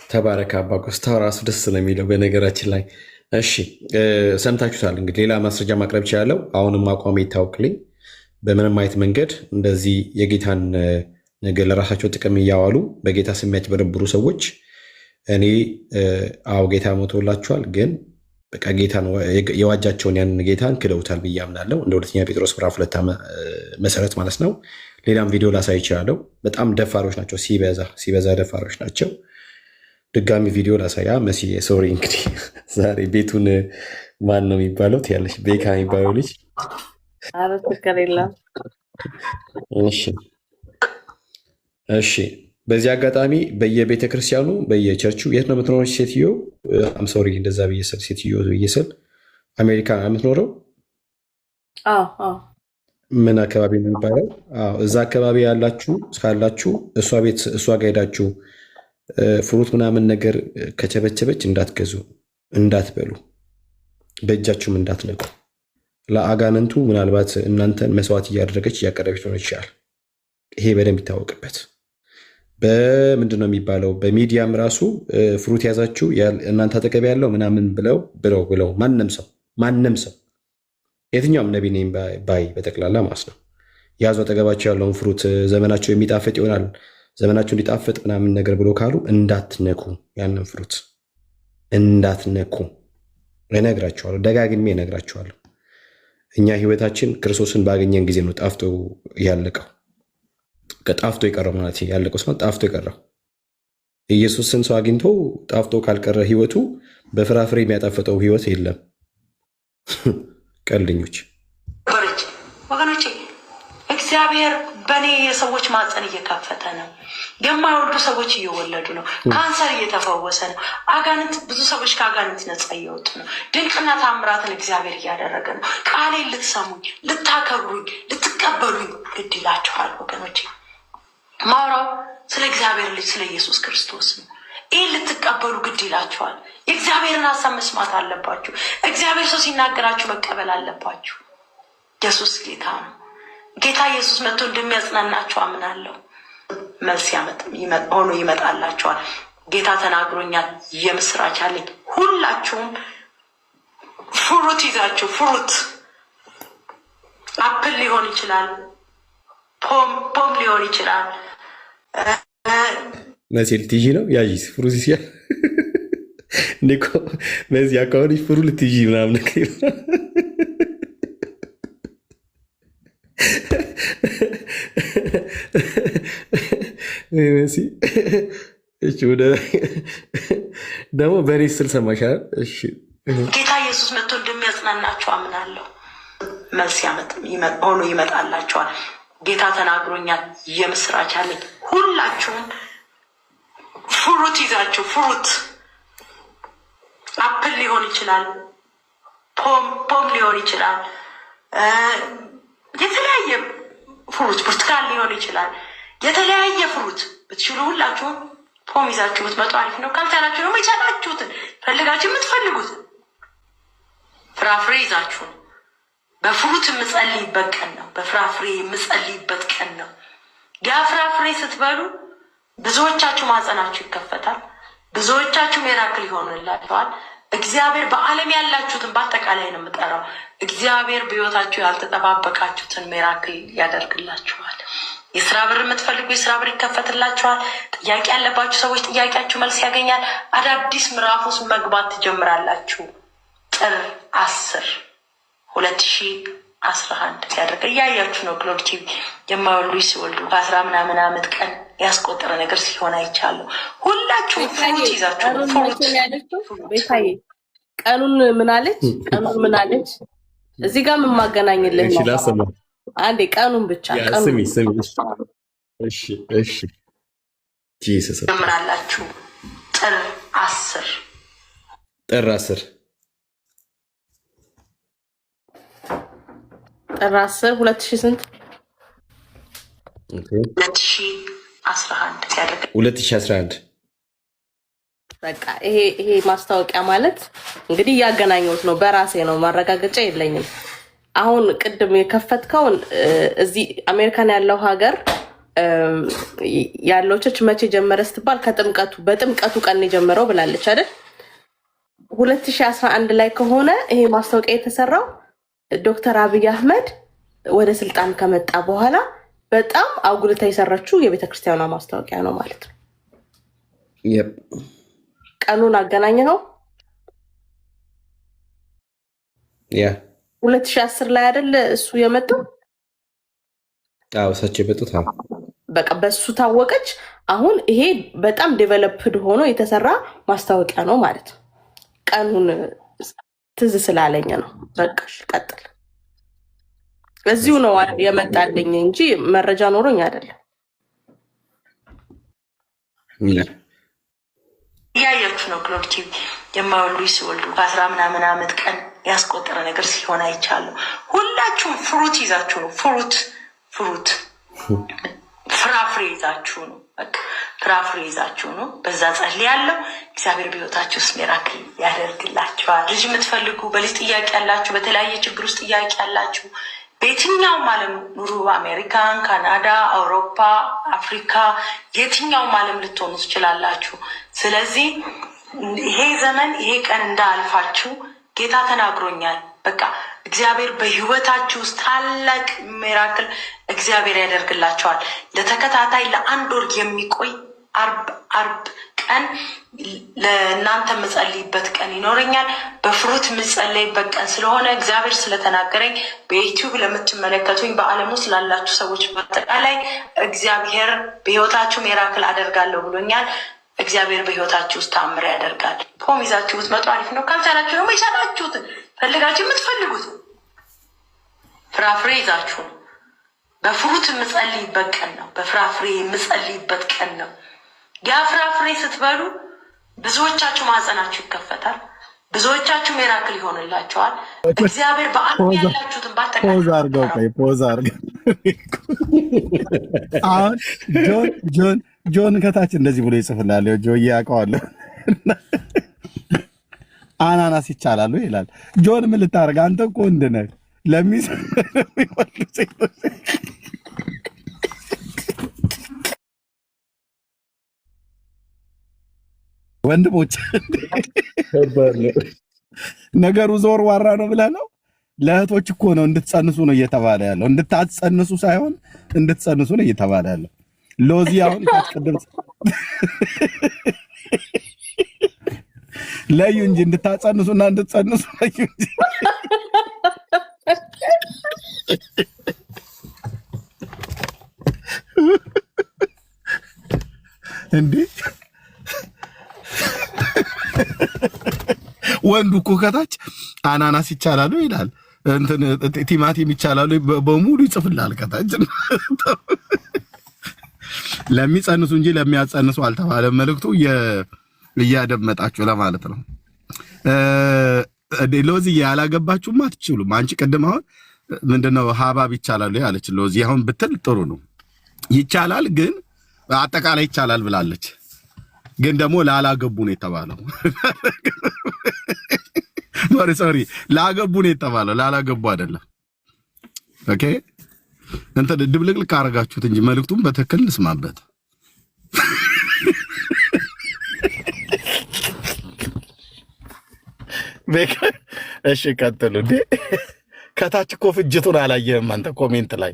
ተባረክ አባ ኮስታው ራሱ ደስ ስለሚለው በነገራችን ላይ እሺ ሰምታችሁታል። እንግዲህ ሌላ ማስረጃ ማቅረብ ይችላለው። አሁንም አቋሜ ይታወቅልኝ። በምንም አይነት መንገድ እንደዚህ የጌታን ነገር ለራሳቸው ጥቅም እያዋሉ በጌታ ስም የሚያጭበረብሩ ሰዎች እኔ አዎ ጌታ ሞቶላቸዋል፣ ግን በቃ ጌታን የዋጃቸውን ያንን ጌታን ክደውታል ብዬ አምናለሁ። እንደ ሁለተኛ ጴጥሮስ ምዕራፍ 2 መሰረት ማለት ነው። ሌላም ቪዲዮ ላሳይ ይችላለሁ። በጣም ደፋሮች ናቸው፣ ሲበዛ ደፋሮች ናቸው። ድጋሚ ቪዲዮ ላሳያ መሲ ሶሪ። እንግዲህ ዛሬ ቤቱን ማን ነው የሚባለው ትያለሽ? ቤካ የሚባለው ልጅ እሺ። በዚህ አጋጣሚ በየቤተ ክርስቲያኑ በየቸርቹ የት ነው የምትኖረው ሴትዮ? አም ሶሪ እንደዛ ብየስል ሴትዮ ብየስል አሜሪካ የምትኖረው ምን አካባቢ ነው የሚባለው? እዛ አካባቢ ያላችሁ ካላችሁ እሷ ቤት እሷ ጋር ሄዳችሁ ፍሩት ምናምን ነገር ከቸበቸበች እንዳትገዙ፣ እንዳትበሉ፣ በእጃችሁም እንዳትነቁ። ለአጋንንቱ ምናልባት እናንተን መስዋዕት እያደረገች እያቀረበች ሊሆን ይችላል። ይሄ በደንብ ይታወቅበት። በምንድን ነው የሚባለው? በሚዲያም ራሱ ፍሩት ያዛችሁ እናንተ አጠገብ ያለው ምናምን ብለው ማንም ሰው የትኛውም ነቢ ነኝ ባይ በጠቅላላ ማለት ነው ያዙ አጠገባቸው ያለውን ፍሩት ዘመናቸው የሚጣፍጥ ይሆናል ዘመናቸው እንዲጣፍጥ ምናምን ነገር ብሎ ካሉ እንዳትነኩ፣ ያንን ፍሩት እንዳትነኩ እነግራቸዋለሁ። ደጋግሜ እነግራቸዋለሁ። እኛ ህይወታችን ክርስቶስን ባገኘን ጊዜ ነው ጣፍቶ ያለቀው። ከጣፍቶ የቀረው ማለት ያለቀው ሰው ጣፍቶ የቀረው ኢየሱስን ሰው አግኝቶ ጣፍቶ ካልቀረ ህይወቱ በፍራፍሬ የሚያጣፍጠው ህይወት የለም። ቀልድኞች ወገኖቼ፣ እግዚአብሔር በእኔ የሰዎች ማፀን እየከፈተ ነው። የማይወልዱ ሰዎች እየወለዱ ነው። ካንሰር እየተፈወሰ ነው። አጋንንት ብዙ ሰዎች ከአጋንንት ነፃ እየወጡ ነው። ድንቅና ታምራትን እግዚአብሔር እያደረገ ነው። ቃሌን ልትሰሙኝ፣ ልታከብሩኝ፣ ልትቀበሉኝ ግድ ይላችኋል ወገኖቼ። ማውራው ስለ እግዚአብሔር ልጅ ስለ ኢየሱስ ክርስቶስ ነው። ይህን ልትቀበሉ ግድ ይላችኋል። የእግዚአብሔርን ሀሳብ መስማት አለባችሁ። እግዚአብሔር ሰው ሲናገራችሁ መቀበል አለባችሁ። ኢየሱስ ጌታ ነው። ጌታ ኢየሱስ መጥቶ እንደሚያጽናናችሁ አምናለሁ። መልስ ሆኖ ይመጣላችኋል። ጌታ ተናግሮኛል። የምስራች አለኝ። ሁላችሁም ፍሩት ይዛችሁ ፍሩት፣ አፕል ሊሆን ይችላል፣ ፖም ሊሆን ይችላል። መሴል ትይዢ ነው ያዢስ ፍሩት ሲያ እንዴኮ በዚህ አካባቢ ፍሩት ልትይዢ ምናምን ነገር ደግሞ በሬ ስል ሰማሻል። ጌታ ኢየሱስ መጥቶ እንደሚያጽናናችሁ አምናለሁ። መልስ ሆኖ ይመጣላችኋል። ጌታ ተናግሮኛል። የምስራች አለኝ። ሁላችሁም ፍሩት ይዛችሁ ፍሩት፣ አፕል ሊሆን ይችላል፣ ፖም ሊሆን ይችላል፣ የተለያየ ፍሩት፣ ብርቱካን ሊሆን ይችላል። የተለያየ ፍሩት ብትችሉ ሁላችሁም ፖም ይዛችሁ ብትመጡ አሪፍ ነው። ካልቻላችሁ ደግሞ የቻላችሁትን ፈልጋችሁ የምትፈልጉትን ፍራፍሬ ይዛችሁ በፍሩት የምጸልይበት ቀን ነው። በፍራፍሬ የምጸልይበት ቀን ነው። ያ ፍራፍሬ ስትበሉ ብዙዎቻችሁ ማጸናችሁ ይከፈታል። ብዙዎቻችሁ ሜራክል ይሆንላችኋል። እግዚአብሔር በዓለም ያላችሁትን በአጠቃላይ ነው የምጠራው። እግዚአብሔር በሕይወታችሁ ያልተጠባበቃችሁትን ሜራክል ያደርግላችኋል። የስራ በር የምትፈልጉ የስራ በር ይከፈትላችኋል። ጥያቄ ያለባችሁ ሰዎች ጥያቄያችሁ መልስ ያገኛል። አዳዲስ ምዕራፍ ውስጥ መግባት ትጀምራላችሁ። ጥር 10 2011 ሲያደርግ እያያችሁ ነው። ግሎብ ቲቪ የማይወልዱ ሲወልዱ ከ10 ምናምን ዓመት ቀን ያስቆጠረ ነገር ሲሆን አይቻለሁ። ሁላችሁም ፍሩት ይዛችሁ ፍሩት ቤታዬ ቀኑን ምን አለች? ቀኑን ምን አለች? እዚህ ጋር ምን ማገናኝልህ ነው? አንዴ ቀኑን ብቻ ስሚ። እሺ ጂሰስ ጀምራላችሁ። ጥር 10 ጥር 10 2000 ስንት 2011 ሲያደርግ 2011 በቃ ይሄ ማስታወቂያ ማለት እንግዲህ እያገናኘሁት ነው። በራሴ ነው፣ ማረጋገጫ የለኝም። አሁን ቅድም የከፈትከውን እዚህ አሜሪካን ያለው ሀገር ያለው ቸርች መቼ ጀመረ ስትባል በጥምቀቱ ቀን የጀመረው ብላለች አይደል? 2011 ላይ ከሆነ ይሄ ማስታወቂያ የተሰራው ዶክተር አብይ አህመድ ወደ ስልጣን ከመጣ በኋላ በጣም አጉልታ የሰራችው የቤተክርስቲያኗ ማስታወቂያ ነው ማለት ነው። ቀኑን አገናኝ ነው 2010 ላይ አይደል እሱ የመጣው? አዎ እሳቸው የመጡት በቃ በሱ ታወቀች። አሁን ይሄ በጣም ዴቨሎፕድ ሆኖ የተሰራ ማስታወቂያ ነው ማለት ነው። ቀኑን ትዝ ስላለኝ ነው። በቃ ቀጥል። በዚሁ ነው የመጣልኝ እንጂ መረጃ ኖሮኝ አይደለም። እያያችሁ ነው። ግሎብ ቲቪ የማይወልዱ ሲወልዱ ከ10 ምናምን ዓመት ቀን ያስቆጠረ ነገር ሲሆን አይቻለሁ። ሁላችሁም ፍሩት ይዛችሁ ነው። ፍሩት ፍራፍሬ ይዛችሁ ነው። በቃ ፍራፍሬ ይዛችሁ ነው። በዛ ጸልያለሁ። እግዚአብሔር በሕይወታችሁ ውስጥ ሚራክል ያደርግላችኋል። ልጅ የምትፈልጉ በልጅ ጥያቄ ያላችሁ፣ በተለያየ ችግር ውስጥ ጥያቄ ያላችሁ በየትኛውም ዓለም ኑሩ፣ አሜሪካን፣ ካናዳ፣ አውሮፓ፣ አፍሪካ የትኛውም ዓለም ልትሆኑ ትችላላችሁ። ስለዚህ ይሄ ዘመን ይሄ ቀን እንዳልፋችሁ ጌታ ተናግሮኛል። በቃ እግዚአብሔር በህይወታችሁ ውስጥ ታላቅ ሚራክል እግዚአብሔር ያደርግላቸዋል። ለተከታታይ ለ1 ወር የሚቆይ አርብ ቀን ለእናንተ የምጸልይበት ቀን ይኖረኛል። በፍሩት የምጸልይበት ቀን ስለሆነ እግዚአብሔር ስለተናገረኝ በዩቲዩብ ለምትመለከቱኝ በዓለም ውስጥ ላላችሁ ሰዎች በአጠቃላይ እግዚአብሔር በህይወታችሁ ሚራክል አደርጋለሁ ብሎኛል። እግዚአብሔር በህይወታችሁ ውስጥ ታምር ያደርጋል። ፖም ይዛችሁ ብትመጡ አሪፍ ነው። ካልቻላችሁ ደግሞ የቻላችሁትን ፈልጋችሁ የምትፈልጉት ፍራፍሬ ይዛችሁ ነው። በፍሩት የምጸልይበት ቀን ነው። በፍራፍሬ የምጸልይበት ቀን ነው። ያ ፍራፍሬ ስትበሉ ብዙዎቻችሁ ማህፀናችሁ ይከፈታል። ብዙዎቻችሁ ሚራክል ይሆንላቸዋል። እግዚአብሔር በዓለም ያላችሁትን ባጠቃላይ ፖዝ አድርገው አሁን ጆን ከታች እንደዚህ ብሎ ይጽፍላል። ጆ እያውቀዋለሁ። አናናስ ይቻላሉ ይላል። ጆን ምን ልታደርግ አንተ እኮ ወንድ ነህ። ለሚወልዱ ሴቶች ወንድሞች ነገሩ ዞር ዋራ ነው ብለህ ነው። ለእህቶች እኮ ነው እንድትጸንሱ ነው እየተባለ ያለው። እንድታጸንሱ ሳይሆን እንድትጸንሱ ነው እየተባለ ያለው። ሎዚ አሁን ቅድም ለዩ እንጂ እንድታጸንሱና እንድትጸንሱ ለዩ እንጂ እንዴ ወንዱ እኮ ከታች አናናስ ይቻላሉ ይላል፣ እንትን ቲማቲም ይቻላሉ በሙሉ ይጽፍላል ከታች። ለሚጸንሱ እንጂ ለሚያጸንሱ አልተባለም። መልእክቱ እያደመጣችሁ ለማለት ነው። ሎዚ ያላገባችሁም አትችሉም። አንቺ ቅድም አሁን ምንድነው ሀባብ ይቻላሉ ያለች ሎዚ አሁን ብትል ጥሩ ነው። ይቻላል ግን አጠቃላይ ይቻላል ብላለች። ግን ደግሞ ላላገቡ ነው የተባለው። ሶሪ ላገቡ ነው የተባለው፣ ላላገቡ አይደለም። ኦኬ እንትን ድብልቅልቅ አደረጋችሁት እንጂ መልእክቱን በትክክል እንስማበት። እሺ ቀጥሉ። እንዴ ከታች እኮ ፍጅቱን አላየህም አንተ ኮሜንት ላይ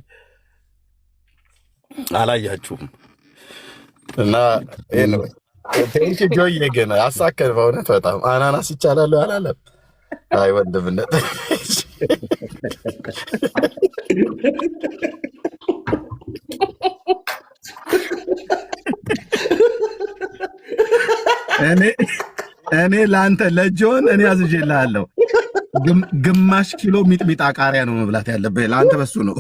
አላያችሁም። እና ቴንክ ጆዬ ግን አሳከል በእውነት በጣም አናናስ ይቻላል አላለም። አይ ወንድምነት እኔ ለአንተ ለጆን እኔ አዝዤልሃለሁ። ግማሽ ኪሎ ሚጥሚጣ ቃሪያ ነው መብላት ያለብህ። ለአንተ በሱ ነው።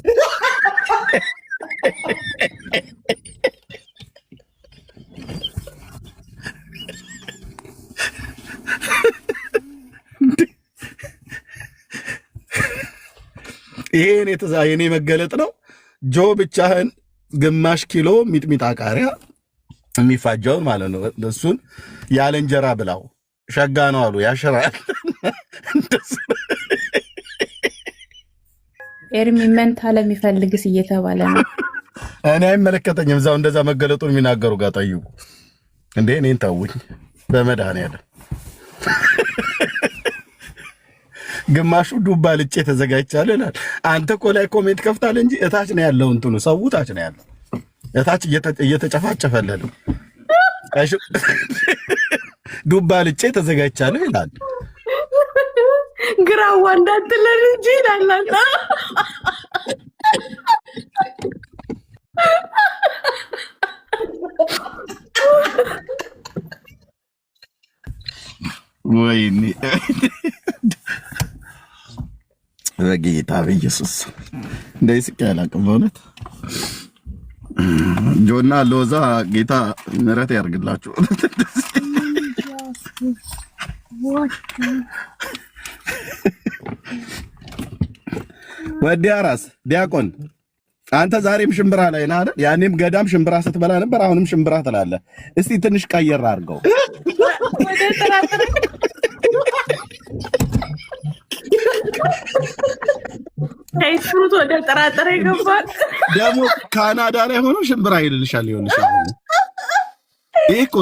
ይሄ የኔ መገለጥ ነው። ጆ ብቻህን ግማሽ ኪሎ ሚጥሚጣ ቃሪያ የሚፋጀውን ማለት ነው። እሱን ያለ እንጀራ ብላው። ሸጋ ነው አሉ ያሸራል። ኤርሚ መንታ ለሚፈልግስ እየተባለ ነው። እኔ አይመለከተኝም። እዛው እንደዛ መገለጡን የሚናገሩ ጋር ጠይቁ እንዴ። እኔን ተውኝ በመድኃኒዓለም። ግማሹ ዱባ ልጬ ተዘጋጅቻለሁ ይላል። አንተ እኮ ላይ ኮሜንት ከፍታለህ እንጂ እታች ነው ያለው። እንትኑ ሰው እታች ነው ያለው። እታች እየተጨፋጨፈለ ነው። ዱባ ልጬ ተዘጋጅቻለሁ ይላል። ግራዋ እንዳትለን እንጂ ይላል። ወይኔ በጌታ በኢየሱስ እንደዚህ ስቅ ያላቅም በእውነት ጆና ሎዛ ጌታ ምሕረት ያርግላችሁ። ወዲ አራስ ዲያቆን አንተ ዛሬም ሽምብራ ላይ ነህ አይደል? ያኔም ገዳም ሽምብራ ስትበላ ነበር፣ አሁንም ሽምብራ ትላለህ። እስቲ ትንሽ ቀየር አድርገው። ፍሩት ወደ ጥራጥሬ ገባል። ደግሞ ካናዳ ላይ ሆኖ ሽምብራ ይልልሻል። ይሆንሽ ይሄ እኮ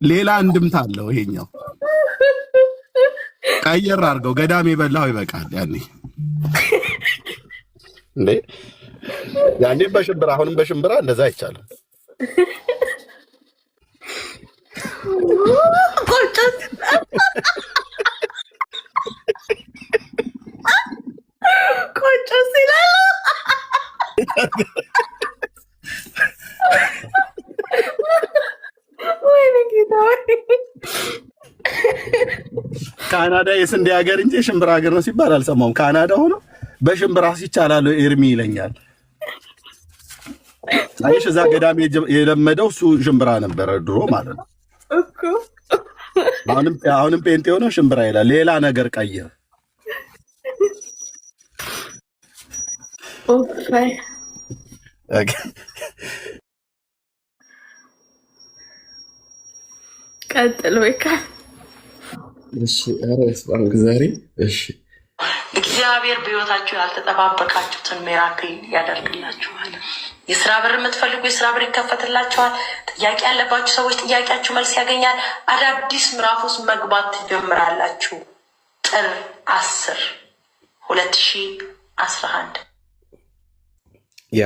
ሌላ እንድምታ አለው። ይሄኛው ቀየር አድርገው። ገዳም የበላው ይበቃል። ያኔ በሽምብራ አሁንም በሽምብራ እንደዛ አይቻልም። ቆጮ ሲላል ካናዳ የስንዴ ሀገር እንጂ የሽምብራ ሀገር ነው ሲባል አልሰማሁም። ካናዳ ሆኖ በሽምብራ ሲቻላል ኤርሚ ይለኛል። አይሽ እዛ ገዳም የለመደው እሱ ሽምብራ ነበረ ድሮ ማለት ነው። አሁንም ጴንጤ ሆኖ ሽምብራ ይላል። ሌላ ነገር ቀየር። ቀጥል ወይ ዛሬ እግዚአብሔር በሕይወታችሁ ያልተጠባበቃችሁትን ሚራክል ያደርግላችኋል። የስራ በር የምትፈልጉ የስራ በር ይከፈትላችኋል። ጥያቄ ያለባችሁ ሰዎች ጥያቄያችሁ መልስ ያገኛል። አዳዲስ ምዕራፍ ውስጥ መግባት ትጀምራላችሁ። ጥር 10 2011 ያ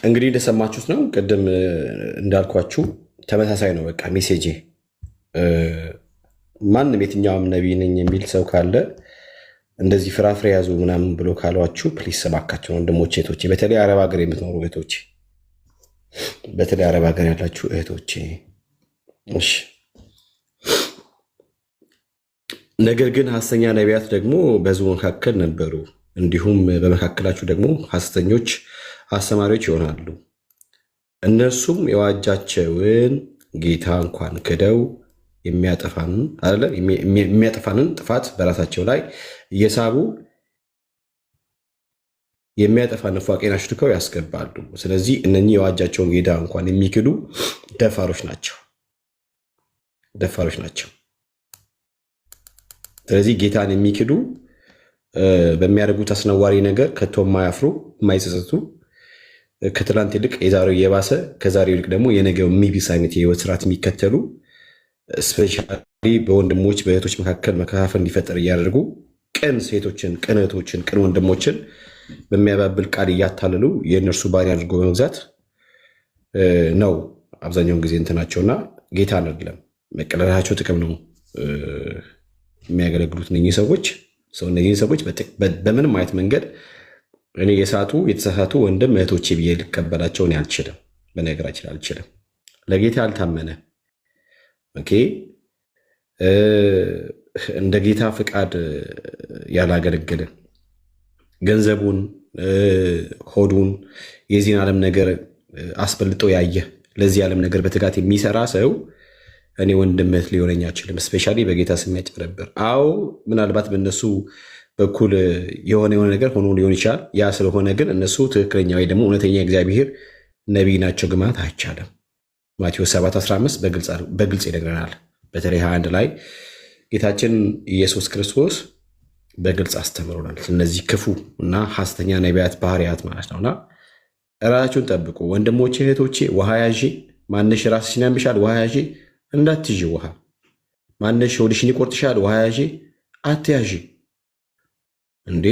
እንግዲህ እንደሰማችሁት ነው። ቅድም እንዳልኳችሁ ተመሳሳይ ነው። በቃ ሜሴጄ ማንም የትኛውም ነቢይ ነኝ የሚል ሰው ካለ እንደዚህ ፍራፍሬ ያዙ ምናምን ብሎ ካሏችሁ ፕሊስ እባካችሁ ወንድሞቼ እህቶቼ፣ በተለይ አረብ ሀገር የምትኖሩ እህቶቼ፣ በተለይ አረብ ሀገር ያላችሁ እህቶቼ እሺ። ነገር ግን ሐሰተኛ ነቢያት ደግሞ በሕዝቡ መካከል ነበሩ፣ እንዲሁም በመካከላችሁ ደግሞ ሐሰተኞች አስተማሪዎች ይሆናሉ። እነርሱም የዋጃቸውን ጌታ እንኳን ክደው የሚያጠፋንን ጥፋት በራሳቸው ላይ እየሳቡ የሚያጠፋን ኑፋቄን አሽትከው ያስገባሉ። ስለዚህ እነኚህ የዋጃቸውን ጌታ እንኳን የሚክዱ ደፋሮች ናቸው። ስለዚህ ጌታን የሚክዱ በሚያደርጉት አስነዋሪ ነገር ከቶ የማያፍሩ የማይጸጸቱ፣ ከትላንት ይልቅ የዛሬው የባሰ ከዛሬው ይልቅ ደግሞ የነገው የሚቢስ አይነት የህይወት ስርዓት የሚከተሉ ስፔሻሊ በወንድሞች በእህቶች መካከል መከፋፈል እንዲፈጠር እያደረጉ ቅን ሴቶችን፣ ቅን እህቶችን፣ ቅን ወንድሞችን በሚያባብል ቃል እያታለሉ የእነርሱ ባሪያ አድርጎ በመግዛት ነው አብዛኛውን ጊዜ እንትናቸውና ጌታን አይደለም መቀለላቸው ጥቅም ነው የሚያገለግሉት እነኚህ ሰዎች። እነዚህ ሰዎች በምንም አይነት መንገድ እኔ የተሳሳቱ ወንድም እህቶቼ ብዬ ልቀበላቸውን አልችልም። በነገራችን አልችልም። ለጌታ ያልታመነ ኦኬ እንደ ጌታ ፍቃድ ያላገለገለ ገንዘቡን ሆዱን የዚህን ዓለም ነገር አስበልጦ ያየ ለዚህ ዓለም ነገር በትጋት የሚሰራ ሰው እኔ ወንድምህ ሊሆነኝ አይችልም። ስፔሻሊ በጌታ ስም ያጭበረብር። አዎ ምናልባት በእነሱ በኩል የሆነ ነገር ሆኖ ሊሆን ይችላል። ያ ስለሆነ ግን እነሱ ትክክለኛ ወይ ደግሞ እውነተኛ እግዚአብሔር ነቢይ ናቸው ግማት አይቻልም። ማቴዎስ 7:15 በግልጽ ይነግረናል። በተለይ 21 ላይ ጌታችን ኢየሱስ ክርስቶስ በግልጽ አስተምሮናል። እነዚህ ክፉ እና ሐሰተኛ ነቢያት ባህሪያት ማለት ነውና ራሳችሁን ጠብቁ ወንድሞቼ እህቶቼ። ውሃ ያዢ ማነሽ ራስሽን ያምሻል ውሃ ያዢ እንዳትይዢ። ውሃ ማነሽ ሆድሽን ይቆርጥሻል ውሃ ያዢ አትያዢ። እንዴ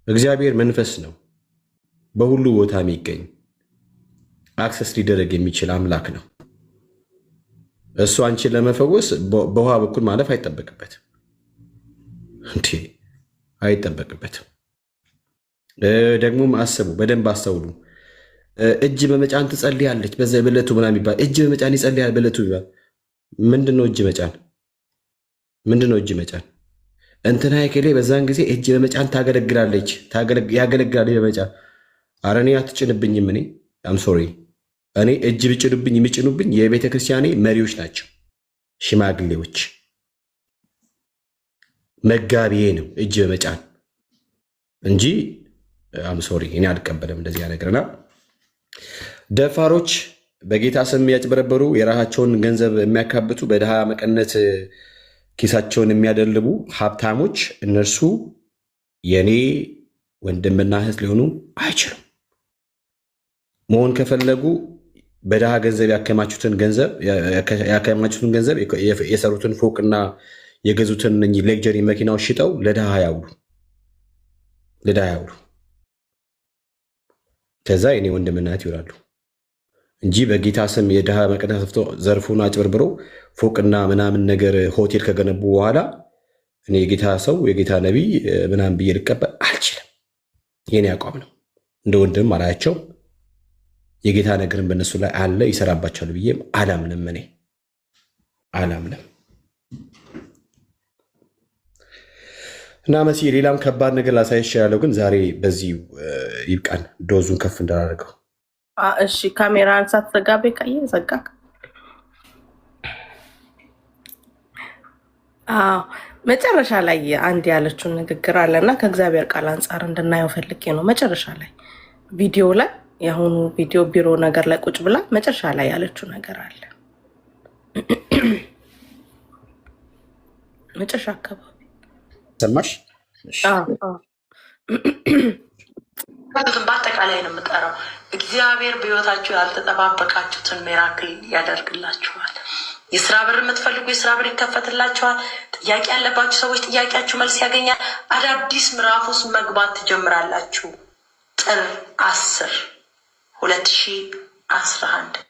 እግዚአብሔር መንፈስ ነው፣ በሁሉ ቦታ የሚገኝ አክሰስ ሊደረግ የሚችል አምላክ ነው። እሱ አንቺን ለመፈወስ በውሃ በኩል ማለፍ አይጠበቅበትም። እንዴ አይጠበቅበትም። ደግሞም አስቡ፣ በደንብ አስተውሉ። እጅ በመጫን ትጸልያለች በዕለቱ ምናምን ይባል። እጅ በመጫን ይጸልያል በዕለቱ ይባል። ምንድነው እጅ መጫን? ምንድነው እጅ መጫን? እንትና ይከሌ በዛን ጊዜ እጅ በመጫን ታገለግላለች ያገለግላል በመጫን። ኧረ እኔ አትጭንብኝም። እኔ አም ሶሪ እኔ እጅ ብጭኑብኝ የሚጭኑብኝ የቤተ ክርስቲያኔ መሪዎች ናቸው፣ ሽማግሌዎች። መጋቢዬ ነው እጅ በመጫን እንጂ አም ሶሪ እኔ አልቀበለም እንደዚህ ነገርና ደፋሮች በጌታ ስም ያጭበረበሩ የራሳቸውን ገንዘብ የሚያካብቱ በድሃ መቀነት ኪሳቸውን የሚያደልቡ ሀብታሞች እነርሱ የኔ ወንድምና እህት ሊሆኑ አይችሉም። መሆን ከፈለጉ በድሃ ገንዘብ ያከማቹትን ገንዘብ የሰሩትን ፎቅና የገዙትን ሌክጀሪ መኪናዎች ሽጠው ለድሃ ያውሉ። ከዛ የኔ ወንድምና እህት ይውላሉ እንጂ በጌታ ስም የድሃ መቀነት ሰፍቶ ዘርፉን አጭበርብረው ፎቅና ምናምን ነገር ሆቴል ከገነቡ በኋላ እኔ የጌታ ሰው የጌታ ነቢይ ምናምን ብዬ ልቀበል አልችልም። የኔ አቋም ነው። እንደ ወንድም አላያቸው የጌታ ነገርን በእነሱ ላይ አለ ይሰራባቸዋል ብዬም አላምንም። እኔ አላምንም። እና መሲ ሌላም ከባድ ነገር ላሳይሽ ያለው ግን ዛሬ በዚህ ይብቃን። ዶዙን ከፍ እንዳላደርገው። እሺ ካሜራን ሳትዘጋ ቤካዬ ዘጋ። መጨረሻ ላይ አንድ ያለችውን ንግግር አለና ከእግዚአብሔር ቃል አንጻር እንድናየው ፈልጌ ነው። መጨረሻ ላይ ቪዲዮ ላይ የአሁኑ ቪዲዮ ቢሮ ነገር ላይ ቁጭ ብላ መጨረሻ ላይ ያለችው ነገር አለ። መጨረሻ አካባቢ ሰማሽ? በአጠቃላይ ነው የምጠራው። እግዚአብሔር በሕይወታችሁ ያልተጠባበቃችሁትን ሚራክል ያደርግላችኋል። የስራ በር የምትፈልጉ የስራ በር ይከፈትላችኋል። ጥያቄ ያለባችሁ ሰዎች ጥያቄያችሁ መልስ ያገኛል። አዳዲስ ምዕራፍ ውስጥ መግባት ትጀምራላችሁ። ጥር 10 2011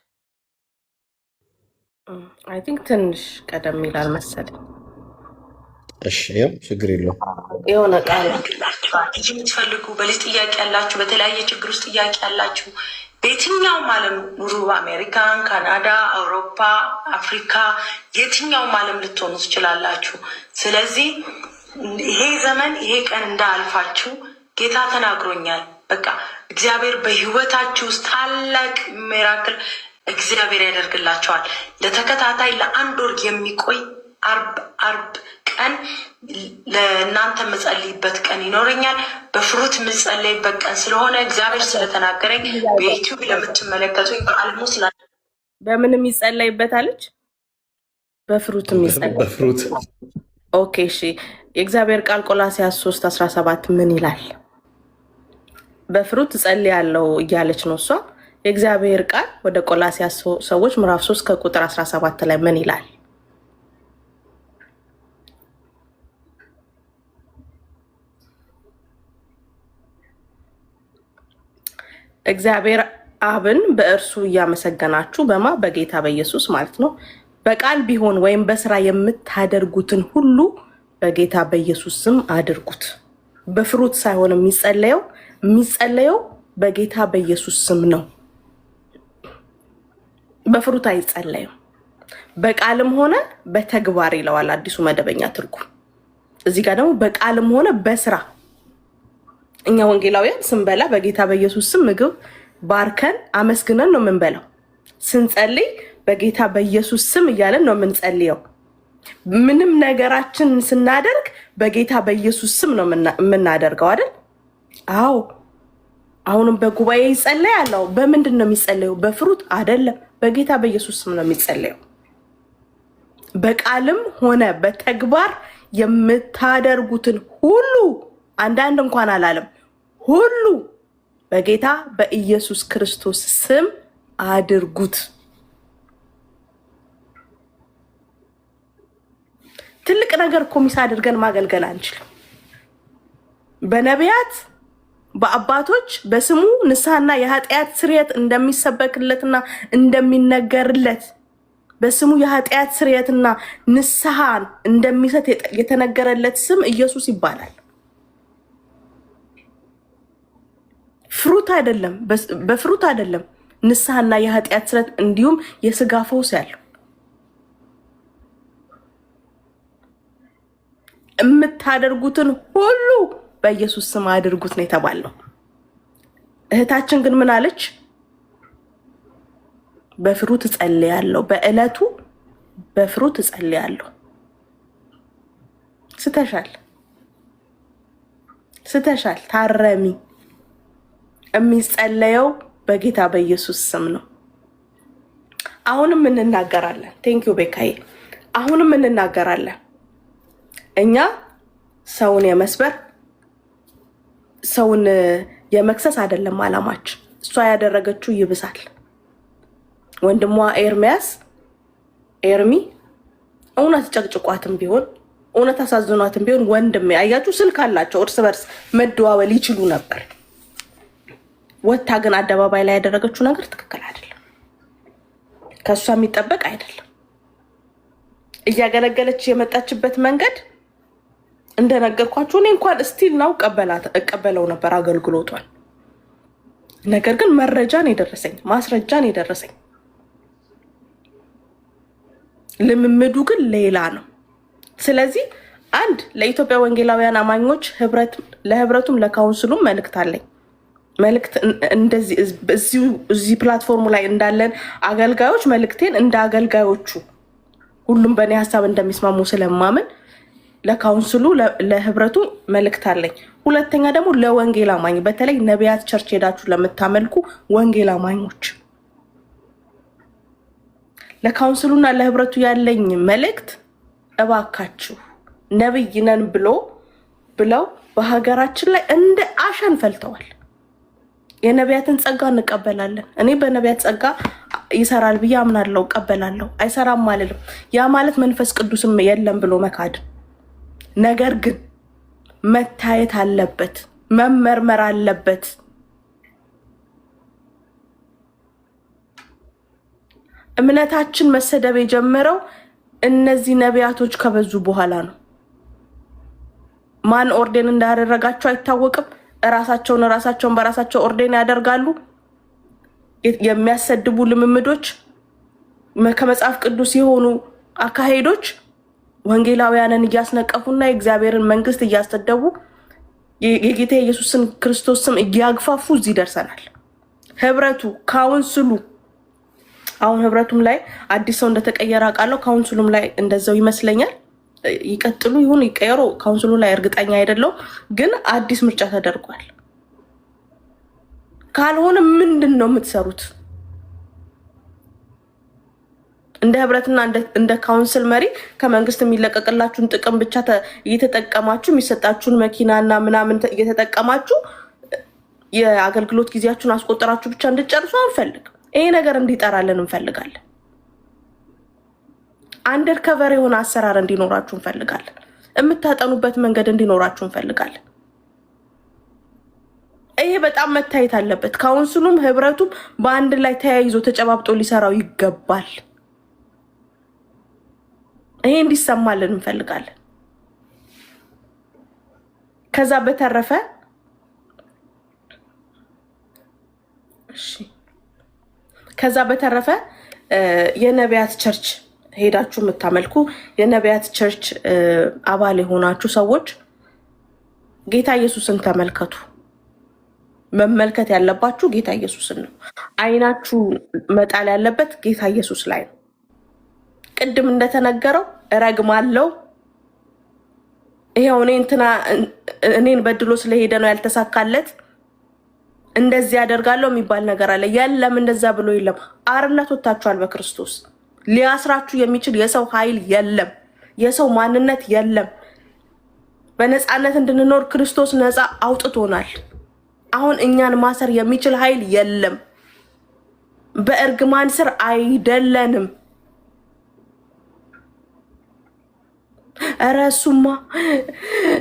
አይ ቲንክ ትንሽ ቀደም ይላል መሰለኝ። እሺ ያው ችግር የለውም። የሆነ ቃል ልጅ የምትፈልጉ በልጅ ጥያቄ ያላችሁ፣ በተለያየ ችግር ውስጥ ጥያቄ ያላችሁ በየትኛውም ዓለም ኑሩ፣ አሜሪካን፣ ካናዳ፣ አውሮፓ፣ አፍሪካ የትኛውም ዓለም ልትሆኑ ትችላላችሁ። ስለዚህ ይሄ ዘመን ይሄ ቀን እንዳያልፋችሁ ጌታ ተናግሮኛል። በቃ እግዚአብሔር በህይወታችሁ ውስጥ ታላቅ ሚራክል እግዚአብሔር ያደርግላቸዋል። ለተከታታይ ለ1 ወር የሚቆይ አርብ ቀን ለእናንተ የምጸልይበት ቀን ይኖረኛል። በፍሩት የምጸልይበት ቀን ስለሆነ እግዚአብሔር ስለተናገረኝ በዩቲዩብ ለምትመለከቱኝ በአልሙ ስላ በምን የሚጸለይበት አለች? በፍሩት በፍሩት ኦኬ እሺ። የእግዚአብሔር ቃል ቆላስይስ 3:17 ምን ይላል? በፍሩት እጸልያለሁ እያለች ነው እሷ። የእግዚአብሔር ቃል ወደ ቆላስይስ ሰዎች ምዕራፍ 3 ከቁጥር 17 ላይ ምን ይላል? እግዚአብሔር አብን በእርሱ እያመሰገናችሁ በጌታ በኢየሱስ ማለት ነው በቃል ቢሆን ወይም በስራ የምታደርጉትን ሁሉ በጌታ በኢየሱስ ስም አድርጉት። በፍሩት ሳይሆን የሚጸለየው በጌታ በኢየሱስ ስም ነው። በፍሩት አይጸለየው። በቃልም ሆነ በተግባር ይለዋል አዲሱ መደበኛ ትርጉም። እዚህ ጋር ደግሞ በቃልም ሆነ በስራ እኛ ወንጌላውያን ስንበላ በጌታ በኢየሱስ ስም ምግብ ባርከን አመስግነን ነው የምንበላው። ስንጸልይ በጌታ በኢየሱስ ስም እያለን ነው የምንጸልየው። ምንም ነገራችን ስናደርግ በጌታ በኢየሱስ ስም ነው የምናደርገው አይደል? አዎ። አሁንም በጉባኤ ይጸለያል። በምንድን ነው የሚጸለየው? በፍሩት አይደለም፣ በጌታ በኢየሱስ ስም ነው የሚጸለየው። በቃልም ሆነ በተግባር የምታደርጉትን ሁሉ አንዳንድ እንኳን አላለም፣ ሁሉ በጌታ በኢየሱስ ክርስቶስ ስም አድርጉት። ትልቅ ነገር እኮ ሚስ አድርገን ማገልገል አንችልም። በነቢያት በአባቶች በስሙ ንስሐና የኃጢአት ስርየት እንደሚሰበክለትና እንደሚነገርለት በስሙ የኃጢአት ስርየትና ንስሐን እንደሚሰጥ የተነገረለት ስም ኢየሱስ ይባላል። ፍሩት አይደለም፣ በፍሩት አይደለም። ንስሐና የኃጢአት ስርየት እንዲሁም የስጋ ፈውስ ያለው የምታደርጉትን ሁሉ በኢየሱስ ስም አድርጉት ነው የተባለው። እህታችን ግን ምን አለች? በፍሩት እጸልያለሁ፣ በእለቱ በፍሩት እጸልያለሁ። ስተሻል፣ ታረሚ። የሚጸለየው በጌታ በኢየሱስ ስም ነው። አሁንም እንናገራለን። ቴንኪዩ ቤካዬ። አሁንም እንናገራለን። እኛ ሰውን የመስበር ሰውን የመክሰስ አይደለም አላማችን። እሷ ያደረገችው ይብሳል። ወንድሟ ኤርሚ እውነት ጨቅጭቋትም ቢሆን እውነት አሳዝኗትም ቢሆን ወንድሜ፣ አያችሁ ስልክ አላቸው፣ እርስ በርስ መደዋወል ይችሉ ነበር። ወታ ግን አደባባይ ላይ ያደረገችው ነገር ትክክል አይደለም፣ ከእሷ የሚጠበቅ አይደለም። እያገለገለች የመጣችበት መንገድ እንደነገርኳችሁ እኔ እንኳን ስቲል ነው እቀበለው ነበር አገልግሎቷን። ነገር ግን መረጃን የደረሰኝ ማስረጃን የደረሰኝ ልምምዱ ግን ሌላ ነው። ስለዚህ አንድ ለኢትዮጵያ ወንጌላውያን አማኞች ለህብረቱም ለካውንስሉም መልእክት አለኝ። መልእክት እንደዚህ እዚህ ፕላትፎርሙ ላይ እንዳለን አገልጋዮች መልእክቴን እንደ አገልጋዮቹ ሁሉም በእኔ ሀሳብ እንደሚስማሙ ስለማምን ለካውንስሉ ለህብረቱ መልእክት አለኝ። ሁለተኛ ደግሞ ለወንጌል አማኝ በተለይ ነቢያት ቸርች ሄዳችሁ ለምታመልኩ ወንጌል አማኞች ለካውንስሉና ለህብረቱ ያለኝ መልእክት እባካችሁ ነብይ ነን ብለው በሀገራችን ላይ እንደ አሸን ፈልተዋል። የነቢያትን ጸጋ እንቀበላለን። እኔ በነቢያት ጸጋ ይሰራል ብዬ አምናለሁ፣ እቀበላለሁ። አይሰራም አልልም። ያ ማለት መንፈስ ቅዱስም የለም ብሎ መካድ። ነገር ግን መታየት አለበት፣ መመርመር አለበት። እምነታችን መሰደብ የጀመረው እነዚህ ነቢያቶች ከበዙ በኋላ ነው። ማን ኦርዴን እንዳደረጋቸው አይታወቅም። ራሳቸውን በራሳቸው ኦርዴን ያደርጋሉ። የሚያሰድቡ ልምምዶች፣ ከመጽሐፍ ቅዱስ የሆኑ አካሄዶች ወንጌላውያንን እያስነቀፉና የእግዚአብሔርን መንግስት እያሰደቡ የጌታ ኢየሱስን ክርስቶስ ስም እያግፋፉ እዚህ ደርሰናል። ህብረቱ ካውንስሉ አሁን ህብረቱም ላይ አዲስ ሰው እንደተቀየረ አውቃለሁ። ካውንስሉም ላይ እንደዛው ይመስለኛል። ይቀጥሉ ይሁን ይቀየሩ ካውንስሉ ላይ እርግጠኛ አይደለሁም፣ ግን አዲስ ምርጫ ተደርጓል። ካልሆነ ምንድን ነው የምትሰሩት? እንደ ህብረትና እንደ ካውንስል መሪ ከመንግስት የሚለቀቅላችሁን ጥቅም ብቻ እየተጠቀማችሁ የሚሰጣችሁን መኪናና ምናምን እየተጠቀማችሁ የአገልግሎት ጊዜያችሁን አስቆጠራችሁ ብቻ እንድጨርሱ አንፈልግም። ይሄ ነገር እንዲጠራልን እንፈልጋለን። አንደር ከቨር የሆነ አሰራር እንዲኖራችሁ እንፈልጋለን። የምታጠኑበት መንገድ እንዲኖራችሁ እንፈልጋለን። ይሄ በጣም መታየት አለበት። ካውንስሉም ህብረቱም በአንድ ላይ ተያይዞ ተጨባብጦ ሊሰራው ይገባል። ይሄ እንዲሰማልን እንፈልጋለን። ከዛ በተረፈ የነቢያት ቸርች ሄዳችሁ የምታመልኩ የነቢያት ቸርች አባል የሆናችሁ ሰዎች ጌታ ኢየሱስን ተመልከቱ። መመልከት ያለባችሁ ጌታ ኢየሱስን ነው። አይናችሁ መጣል ያለበት ጌታ ኢየሱስ ላይ ነው። ቅድም እንደተነገረው እረግማለሁ፣ ይሄው እኔን በድሎ ስለሄደ ነው ያልተሳካለት፣ እንደዚህ ያደርጋለሁ የሚባል ነገር አለ። የለም፣ እንደዛ ብሎ የለም። አርነት ወጥታችኋል በክርስቶስ። ሊያስራችሁ የሚችል የሰው ኃይል የለም፣ የሰው ማንነት የለም። በነፃነት እንድንኖር ክርስቶስ ነፃ አውጥቶናል። አሁን እኛን ማሰር የሚችል ኃይል የለም። በእርግማን ስር አይደለንም። ኧረ እሱማ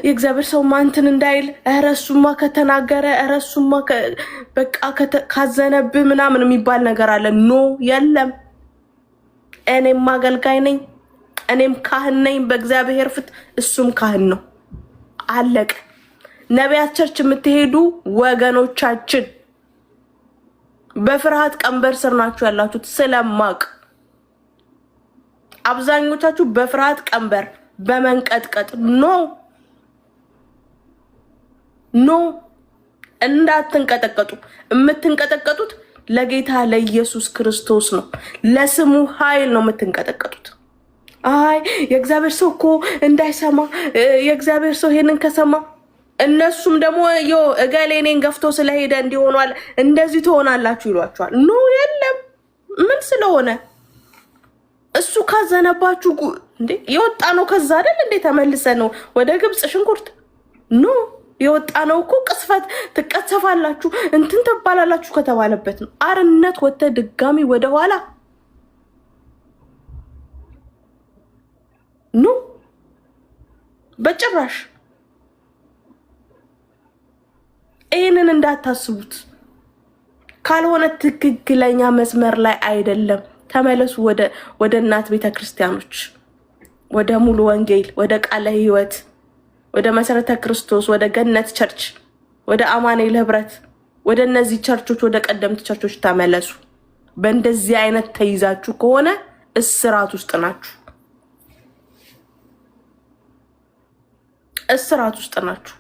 የእግዚአብሔር ሰው እንትን እንዳይል፣ ኧረ እሱማ ከተናገረ፣ ኧረ እሱማ በቃ ካዘነብህ ምናምን የሚባል ነገር አለ። ኖ የለም። እኔም አገልጋይ ነኝ፣ እኔም ካህን ነኝ በእግዚአብሔር ፊት፣ እሱም ካህን ነው። አለቀ። ነቢያት ቸርች የምትሄዱ ወገኖቻችን በፍርሃት ቀንበር ስር ናችሁ ያላችሁት ስለማቅ። አብዛኞቻችሁ በፍርሃት ቀንበር በመንቀጥቀጥ ኖ እንዳትንቀጠቀጡ። የምትንቀጠቀጡት ለጌታ ለኢየሱስ ክርስቶስ ነው። ለስሙ ኃይል ነው የምትንቀጠቀጡት። አይ የእግዚአብሔር ሰው እኮ እንዳይሰማ፣ የእግዚአብሔር ሰው ይሄንን ከሰማ እነሱም ደግሞ እገሌ እኔን ገፍቶ ስለሄደ እንዲሆኗል እንደዚህ ትሆናላችሁ ይሏቸዋል። ኖ የለም። ምን ስለሆነ እሱ ካዘነባችሁ እንዴ የወጣ ነው። ከዛ አይደል እንዴ ተመልሰ ነው ወደ ግብጽ ሽንኩርት ኖ የወጣ ነው እኮ። ቅስፈት ትቀሰፋላችሁ እንትን ተባላላችሁ ከተባለበት ነው። አርነት ወተ ድጋሚ ወደ ኋላ ኖ በጭራሽ። ይህንን እንዳታስቡት። ካልሆነ ትክክለኛ መስመር ላይ አይደለም። ተመለሱ ወደ እናት ቤተ ክርስቲያኖች፣ ወደ ሙሉ ወንጌል፣ ወደ ቃለ ሕይወት፣ ወደ መሰረተ ክርስቶስ፣ ወደ ገነት ቸርች፣ ወደ አማኑኤል ህብረት፣ ወደ እነዚህ ቸርቾች፣ ወደ ቀደምት ቸርቾች ተመለሱ። በእንደዚህ አይነት ተይዛችሁ ከሆነ እስራት ውስጥ ናችሁ። እስራት ውስጥ ናችሁ።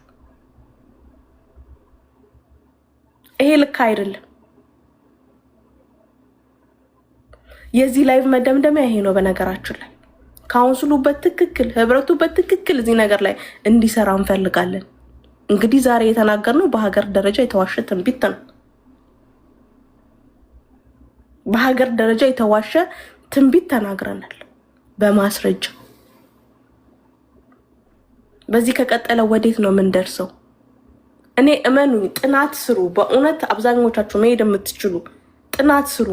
ይሄ ልክ አይደለም። የዚህ ላይቭ መደምደሚያ ይሄ ነው። በነገራችን ላይ ካውንስሉ በትክክል ህብረቱ በትክክል እዚህ ነገር ላይ እንዲሰራ እንፈልጋለን። እንግዲህ ዛሬ የተናገርነው በሀገር ደረጃ የተዋሸ ትንቢት ነው። በሀገር ደረጃ የተዋሸ ትንቢት ተናግረናል በማስረጃ። በዚህ ከቀጠለ ወዴት ነው የምንደርሰው? እኔ እመኑኝ፣ ጥናት ስሩ። በእውነት አብዛኞቻችሁ መሄድ የምትችሉ ጥናት ስሩ።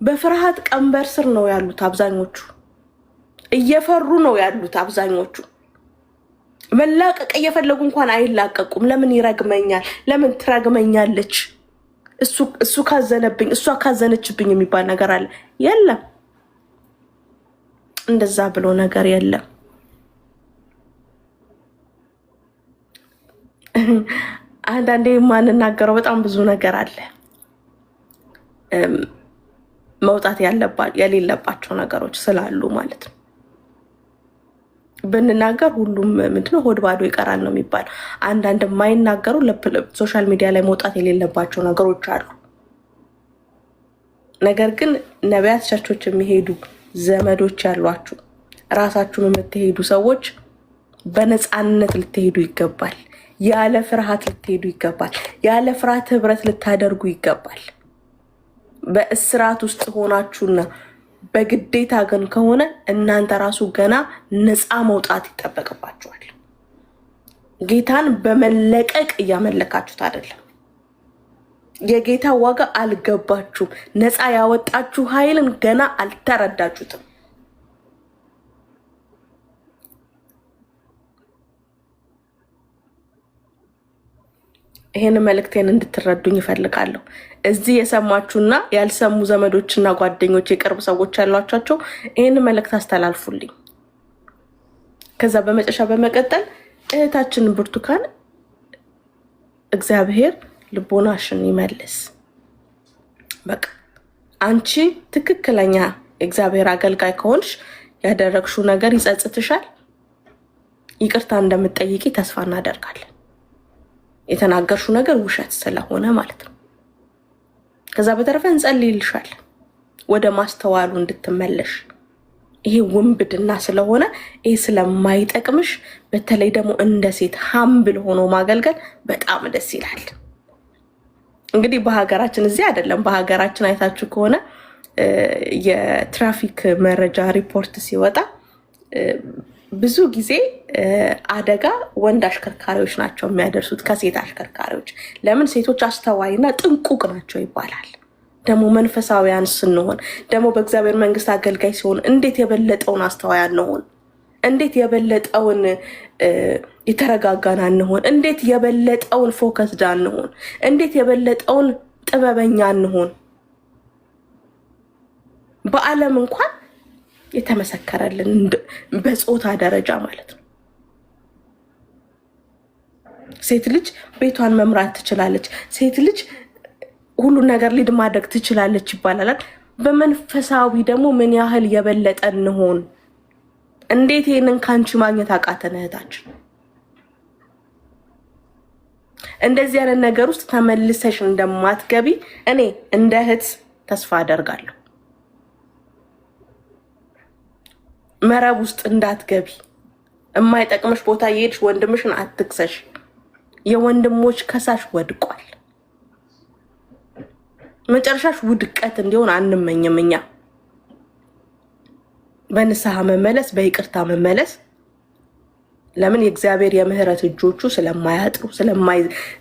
በፍርሃት ቀንበር ስር ነው ያሉት አብዛኞቹ። እየፈሩ ነው ያሉት አብዛኞቹ። መላቀቅ እየፈለጉ እንኳን አይላቀቁም። ለምን ይረግመኛል? ለምን ትረግመኛለች? እሱ ካዘነብኝ፣ እሷ ካዘነችብኝ የሚባል ነገር አለ? የለም፣ እንደዛ ብሎ ነገር የለም። አንዳንዴ የማንናገረው በጣም ብዙ ነገር አለ። መውጣት የሌለባቸው ነገሮች ስላሉ ማለት ነው። ብንናገር ሁሉም ምንድነው ሆድ ባዶ ይቀራል ነው የሚባል። አንዳንድ የማይናገሩ ሶሻል ሚዲያ ላይ መውጣት የሌለባቸው ነገሮች አሉ። ነገር ግን ነቢያት ቸርቾች የሚሄዱ ዘመዶች ያሏችሁ፣ ራሳችሁን የምትሄዱ ሰዎች በነፃነት ልትሄዱ ይገባል። ያለ ፍርሃት ልትሄዱ ይገባል። ያለ ፍርሃት ህብረት ልታደርጉ ይገባል። በእስራት ውስጥ ሆናችሁና በግዴታ ግን ከሆነ እናንተ ራሱ ገና ነፃ መውጣት ይጠበቅባችኋል። ጌታን በመለቀቅ እያመለካችሁት አይደለም። የጌታ ዋጋ አልገባችሁም። ነፃ ያወጣችሁ ኃይልን ገና አልተረዳችሁትም። ይሄን መልእክቴን እንድትረዱኝ ይፈልጋለሁ። እዚህ የሰማችሁና ያልሰሙ ዘመዶችና ጓደኞች የቅርብ ሰዎች ያሏቸው ይሄን መልእክት አስተላልፉልኝ። ከዛ በመጨረሻ በመቀጠል እህታችን ብርቱካን እግዚአብሔር ልቦናሽን ይመልስ። በቃ አንቺ ትክክለኛ እግዚአብሔር አገልጋይ ከሆንሽ ያደረግሽው ነገር ይጸጽትሻል። ይቅርታ እንደምትጠይቂ ተስፋ እናደርጋለን። የተናገርሽው ነገር ውሸት ስለሆነ ማለት ነው። ከዛ በተረፈ እንጸልይልሻለን ወደ ማስተዋሉ እንድትመለሽ። ይሄ ውንብድና ስለሆነ ይሄ ስለማይጠቅምሽ፣ በተለይ ደግሞ እንደ ሴት ሀምብል ሆኖ ማገልገል በጣም ደስ ይላል። እንግዲህ በሀገራችን እዚህ አይደለም፣ በሀገራችን አይታችሁ ከሆነ የትራፊክ መረጃ ሪፖርት ሲወጣ ብዙ ጊዜ አደጋ ወንድ አሽከርካሪዎች ናቸው የሚያደርሱት ከሴት አሽከርካሪዎች። ለምን? ሴቶች አስተዋይና ጥንቁቅ ናቸው ይባላል። ደግሞ መንፈሳዊያን ስንሆን ደግሞ በእግዚአብሔር መንግስት አገልጋይ ሲሆን እንዴት የበለጠውን አስተዋይ አንሆን? እንዴት የበለጠውን የተረጋጋን አንሆን? እንዴት የበለጠውን ፎከስድ አንሆን? እንዴት የበለጠውን ጥበበኛ አንሆን? በዓለም እንኳን የተመሰከረልን በጾታ ደረጃ ማለት ነው። ሴት ልጅ ቤቷን መምራት ትችላለች፣ ሴት ልጅ ሁሉን ነገር ሊድ ማድረግ ትችላለች ይባላል። በመንፈሳዊ ደግሞ ምን ያህል የበለጠ እንሆን? እንዴት ይሄንን ካንቺ ማግኘት አቃተን እህታችን? እንደዚህ አይነት ነገር ውስጥ ተመልሰሽ እንደማትገቢ እኔ እንደ እህት ተስፋ አደርጋለሁ። መረብ ውስጥ እንዳትገቢ፣ የማይጠቅምሽ ቦታ እየሄድሽ ወንድምሽን አትክሰሽ። የወንድሞች ከሳሽ ወድቋል። መጨረሻሽ ውድቀት እንዲሆን አንመኝም እኛ። በንስሐ መመለስ፣ በይቅርታ መመለስ። ለምን? የእግዚአብሔር የምህረት እጆቹ ስለማያጥሩ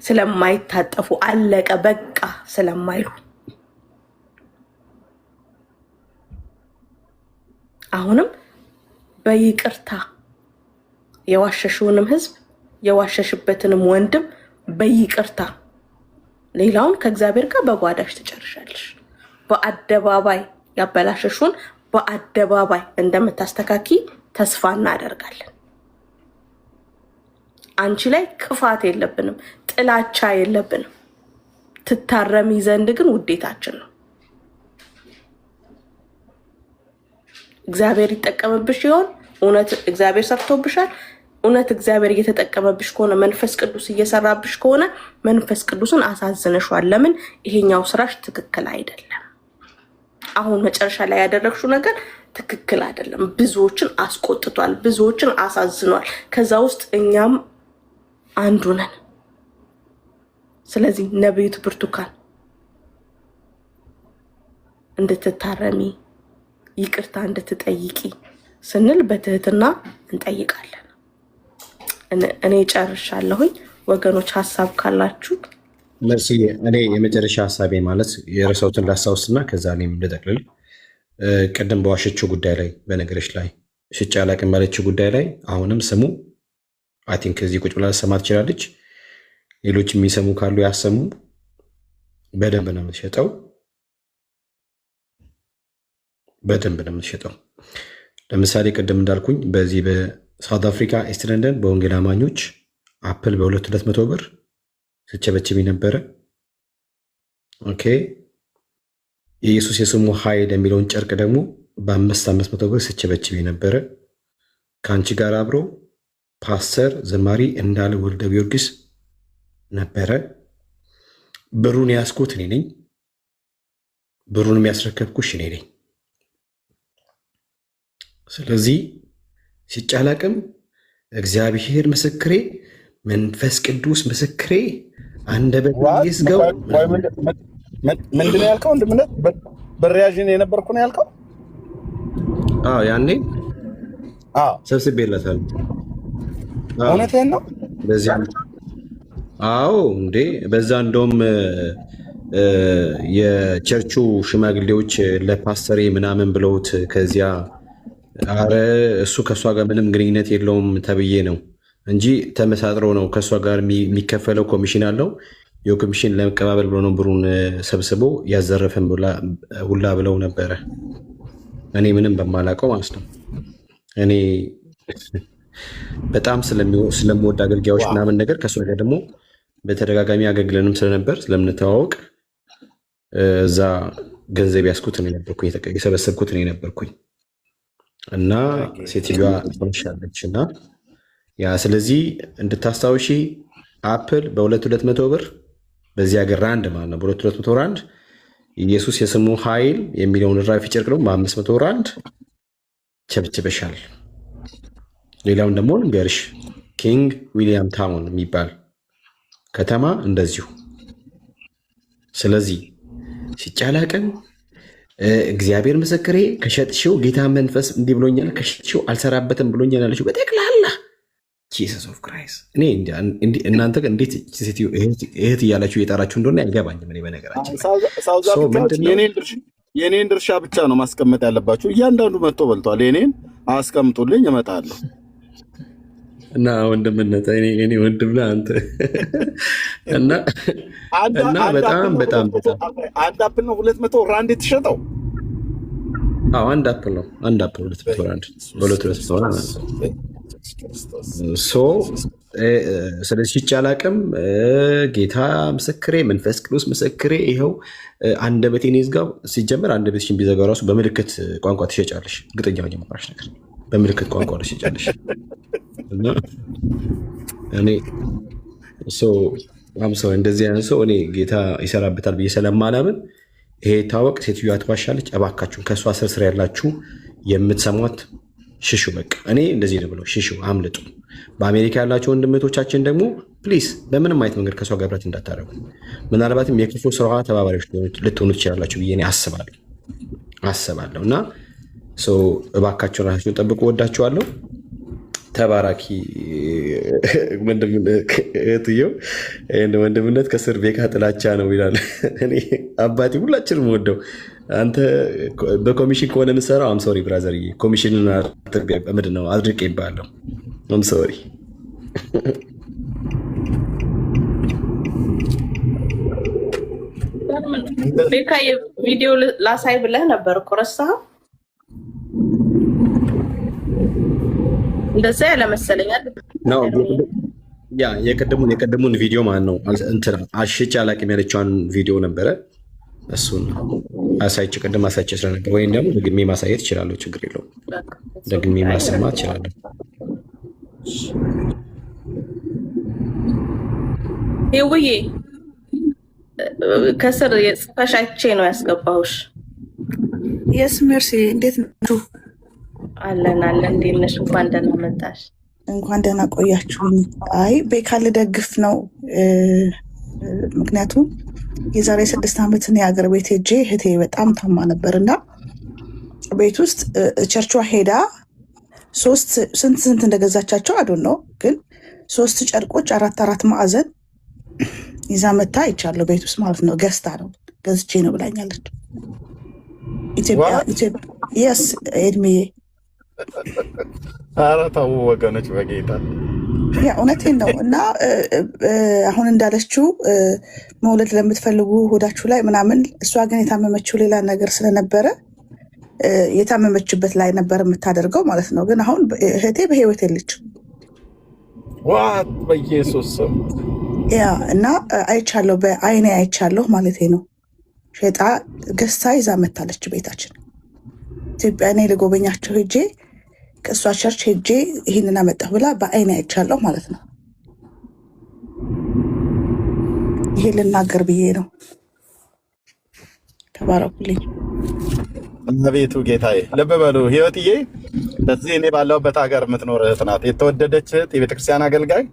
ስለማይታጠፉ አለቀ በቃ ስለማይሉ አሁንም በይቅርታ የዋሸሽውንም ህዝብ የዋሸሽበትንም ወንድም በይቅርታ ሌላውን ከእግዚአብሔር ጋር በጓዳሽ ትጨርሻለሽ። በአደባባይ ያበላሸሹን በአደባባይ እንደምታስተካኪ ተስፋ እናደርጋለን። አንቺ ላይ ክፋት የለብንም፣ ጥላቻ የለብንም። ትታረሚ ዘንድ ግን ውዴታችን ነው። እግዚአብሔር ይጠቀምብሽ ይሆን? እውነት እግዚአብሔር ሰርቶብሻል? እውነት እግዚአብሔር እየተጠቀመብሽ ከሆነ መንፈስ ቅዱስ እየሰራብሽ ከሆነ መንፈስ ቅዱስን አሳዝነሽዋል። ለምን? ይሄኛው ስራሽ ትክክል አይደለም። አሁን መጨረሻ ላይ ያደረግሽው ነገር ትክክል አይደለም። ብዙዎችን አስቆጥቷል፣ ብዙዎችን አሳዝኗል። ከዛ ውስጥ እኛም አንዱ ነን። ስለዚህ ነብይቱ ብርቱካን እንድትታረሚ ይቅርታ እንድትጠይቂ ስንል በትህትና እንጠይቃለን። እኔ ጨርሻለሁኝ። ወገኖች ሀሳብ ካላችሁ መርሲ። እኔ የመጨረሻ ሀሳቤ ማለት የረሳሁትን ላስታውስና ከዛ እኔም ልጠቅልል። ቅድም በዋሸችው ጉዳይ ላይ በነገሮች ላይ ሽጬ አላቅም ባለችው ጉዳይ ላይ አሁንም ስሙ። አይ ቲንክ እዚህ ቁጭ ብላ ልትሰማ ትችላለች። ሌሎች የሚሰሙ ካሉ ያሰሙ። በደንብ ነው የምትሸጠው፣ በደንብ ነው የምትሸጠው። ለምሳሌ ቅድም እንዳልኩኝ በዚህ በሳውት አፍሪካ ኢስት ለንደን በወንጌል አማኞች አፕል በ200 ብር ስቸበችብ ነበረ። ኦኬ። የኢየሱስ የስሙ ኃይል የሚለውን ጨርቅ ደግሞ በ500 ብር ስቸበችብ ነበረ። ከአንቺ ጋር አብሮ ፓስተር ዘማሪ እንዳለ ወልደ ጊዮርጊስ ነበረ። ብሩን ያስኩት እኔ ነኝ። ብሩን የሚያስረከብኩሽ እኔ ነኝ። ስለዚህ ሲጫላቅም እግዚአብሔር ምስክሬ፣ መንፈስ ቅዱስ ምስክሬ፣ አንደበት ይስገው። ምንድን ነው ያልከው? እንደምነት በሪያዥን የነበርኩ ነው ያልከው? አዎ ያኔ ሰብስቤለታል። እውነትህን ነው። በዚያ አዎ እንዴ በዛ እንደውም የቸርቹ ሽማግሌዎች ለፓስተሬ ምናምን ብለውት ከዚያ አረ እሱ ከእሷ ጋር ምንም ግንኙነት የለውም ተብዬ ነው እንጂ ተመሳጥረው ነው። ከእሷ ጋር የሚከፈለው ኮሚሽን አለው። የኮሚሽን ለመቀባበል ብሎ ነው ብሩን ሰብስቦ ያዘረፈን ሁላ ብለው ነበረ። እኔ ምንም በማላውቀው ማለት ነው። እኔ በጣም ስለምወድ አገልጋዮች ምናምን ነገር ከእሱ ነገር ደግሞ በተደጋጋሚ አገልግለንም ስለነበር ስለምንተዋወቅ እዛ ገንዘብ ያስኩት እኔ ነበርኩኝ፣ የሰበሰብኩት እኔ ነበርኩኝ እና ሴትዮዋ ሆንሻለች እና ያ ስለዚህ እንድታስታውሺ አፕል በ200 ብር በዚህ ሀገር ራንድ ማለት ነው በ200 ራንድ ኢየሱስ የስሙ ኃይል የሚለውን ራፊ ጨርቅ ነው በ500 ራንድ ቸብችበሻል። ሌላውን ደግሞ ንገርሽ ኪንግ ዊሊያም ታውን የሚባል ከተማ እንደዚሁ። ስለዚህ ሲጫላቀን እግዚአብሔር ምስክሬ ከሸጥሽው ጌታ መንፈስ እንዲህ ብሎኛል፣ ከሸጥሽው አልሰራበትም ብሎኛል ያለችው በጠቅላላ ጂሰስ ኦፍ ክራይስት። እኔ እናንተ እንዴት እህት እያላችሁ እየጠራችሁ እንደሆነ አይገባኝም። እኔ በነገራችን የኔን ድርሻ ብቻ ነው ማስቀመጥ ያለባችሁ። እያንዳንዱ መጥቶ በልቷል። የኔን አስቀምጡልኝ እመጣለሁ። እና ወንድምነት እኔ ወንድም ነህ አንተ እና በጣም አንድ አፕል ነው 200 ራንድ የተሸጠው። አዎ አንድ አፕል ነው 200 ራንድ በ200 ራንድ ስለዚህ ይቻላቅም ጌታ ምስክሬ መንፈስ ቅዱስ ምስክሬ ይኸው አንደበቴን ይዝጋው። ሲጀምር አንደበትሽን ቢዘጋው ራሱ በምልክት ቋንቋ ትሸጫለሽ። እርግጠኛ ሆኜ የማወራሽ ነገር በምልክት ቋንቋ ትሸጫለሽ። እና እኔ ሰው እንደዚህ አይነት ሰው እኔ ጌታ ይሰራበታል ብዬ ስለማላምን ይሄ ታወቅ። ሴትዮዋ ትዋሻለች። እባካችሁን ከእሷ ስር ያላችሁ የምትሰሟት ሽሹ። በቃ እኔ እንደዚህ ነው ብለው ሽሹ፣ አምልጡ። በአሜሪካ ያላቸው ወንድሞቻችን ደግሞ ፕሊስ በምንም አይነት መንገድ ከሷ ጋር ህብረት እንዳታደርጉ። ምናልባትም የክፉ ስራዋ ተባባሪዎች ልትሆኑ ትችላላችሁ ብዬ አስባለሁ። እና እባካቸውን ራሳችሁን ጠብቁ። ወዳችኋለሁ። ተባራኪ እህትየው ወንድምነት ከስር ቤካ ጥላቻ ነው ይላል። እኔ አባቴ ሁላችንም ወደው አንተ በኮሚሽን ከሆነ የምትሰራው አም ሶሪ ብራዘር፣ ኮሚሽንን ምንድን ነው አድርቄ ይባለሁ። አም ሶሪ። ቤካ የቪዲዮ ላሳይ ብለህ ነበር እኮ ረሳኸው? እንደዛ ያለ መሰለኛል ነው ያ የቀደሙን ቪዲዮ ማለት ነው። እንትን አሽጭ አላቅም ያለችዋን ቪዲዮ ነበረ። እሱን አሳይቼ ቅድም አሳይቼ ስለነበር ወይም ደግሞ ደግሜ ማሳየት እችላለሁ። ችግር የለውም። ደግሜ ማሰማት እችላለሁ። ይውዬ ከስር የጽፈሽ አይቼ ነው ያስገባሁሽ። የስ ሜርሲ፣ እንዴት ነው? አለን እንዴት ነሽ? እንኳን ደህና መጣሽ። እንኳን ደህና ቆያችሁኝ። አይ ቤካ ልደግፍ ነው። ምክንያቱም የዛሬ 6 ዓመት የሀገር ቤት ሄጄ እህቴ በጣም ታማ ነበር እና ቤት ውስጥ ቸርቿ ሄዳ ስንት እንደገዛቻቸው አዶን ነው ግን 3 ጨርቆች 4 ማዕዘን ይዛ መታ ይቻለሁ ቤት ውስጥ ማለት ነው። ገዝታ ነው ገዝቼ ነው ብላኛለች። ኢትዮጵያ የስ ኤድሜዬ ኧረ ተው ወገኖች በጌታ ያ እውነቴን ነው። እና አሁን እንዳለችው መውለድ ለምትፈልጉ ሆዳችሁ ላይ ምናምን፣ እሷ ግን የታመመችው ሌላ ነገር ስለነበረ የታመመችበት ላይ ነበር የምታደርገው ማለት ነው። ግን አሁን እህቴ በህይወት የለችም። ዋት በኢየሱስ ስም ያ እና አይቻለሁ፣ በአይኔ አይቻለሁ ማለት ነው። ሸጣ ገዝታ ይዛ መታለች ቤታችን ኢትዮጵያ። እኔ ልጎበኛቸው ሄጄ ከእሷ ቸርች ሄጄ ይህንን አመጣሁ ብላ በአይኔ አይቻለሁ ማለት ነው። ይሄ ልናገር ብዬ ነው። ተባረኩልኝ። እመቤቱ ጌታዬ፣ ልብ በሉ ህይወትዬ። በዚህ እኔ ባለሁበት ሀገር የምትኖር እህት ናት። የተወደደች እህት፣ የቤተክርስቲያን አገልጋይ፣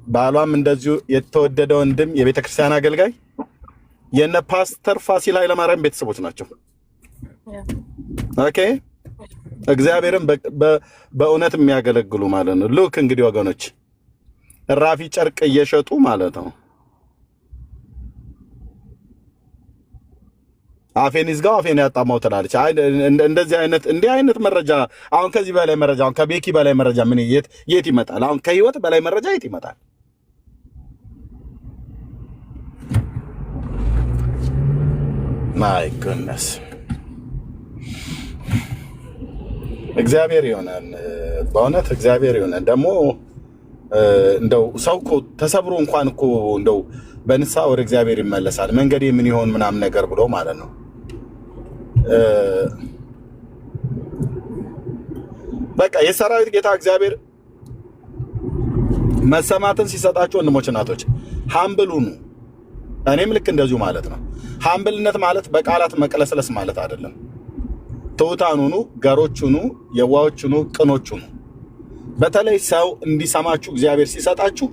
ባሏም እንደዚሁ የተወደደ ወንድም የቤተክርስቲያን አገልጋይ፣ የነ ፓስተር ፋሲል ኃይለማርያም ቤተሰቦች ናቸው። ኦኬ፣ እግዚአብሔርን በእውነት የሚያገለግሉ ማለት ነው። ሉክ እንግዲህ ወገኖች፣ እራፊ ጨርቅ እየሸጡ ማለት ነው። አፌን ይዝጋው አፌን ያጣማው ትላለች። እንዲህ አይነት መረጃ አሁን ከዚህ በላይ መረጃ አሁን ከቤኪ በላይ መረጃ ምን የት ይመጣል? አሁን ከህይወት በላይ መረጃ የት ይመጣል? ማይ ጎድነስ እግዚአብሔር ይሆናል። በእውነት እግዚአብሔር ይሆናል። ደግሞ እንደው ሰው እኮ ተሰብሮ እንኳን እኮ እንደው በንስሐ ወደ እግዚአብሔር ይመለሳል። መንገዴ ምን ይሆን ምናምን ነገር ብሎ ማለት ነው። በቃ የሰራዊት ጌታ እግዚአብሔር መሰማትን ሲሰጣችሁ ወንድሞች እናቶች ሀምብል ሁኑ። እኔም ልክ እንደዚሁ ማለት ነው። ሀምብልነት ማለት በቃላት መቅለስለስ ማለት አይደለም። ትሑታን ሁኑ፣ ገሮች ሁኑ፣ የዋሆች ሁኑ፣ ቅኖች ሁኑ። በተለይ ሰው እንዲሰማችሁ እግዚአብሔር ሲሰጣችሁ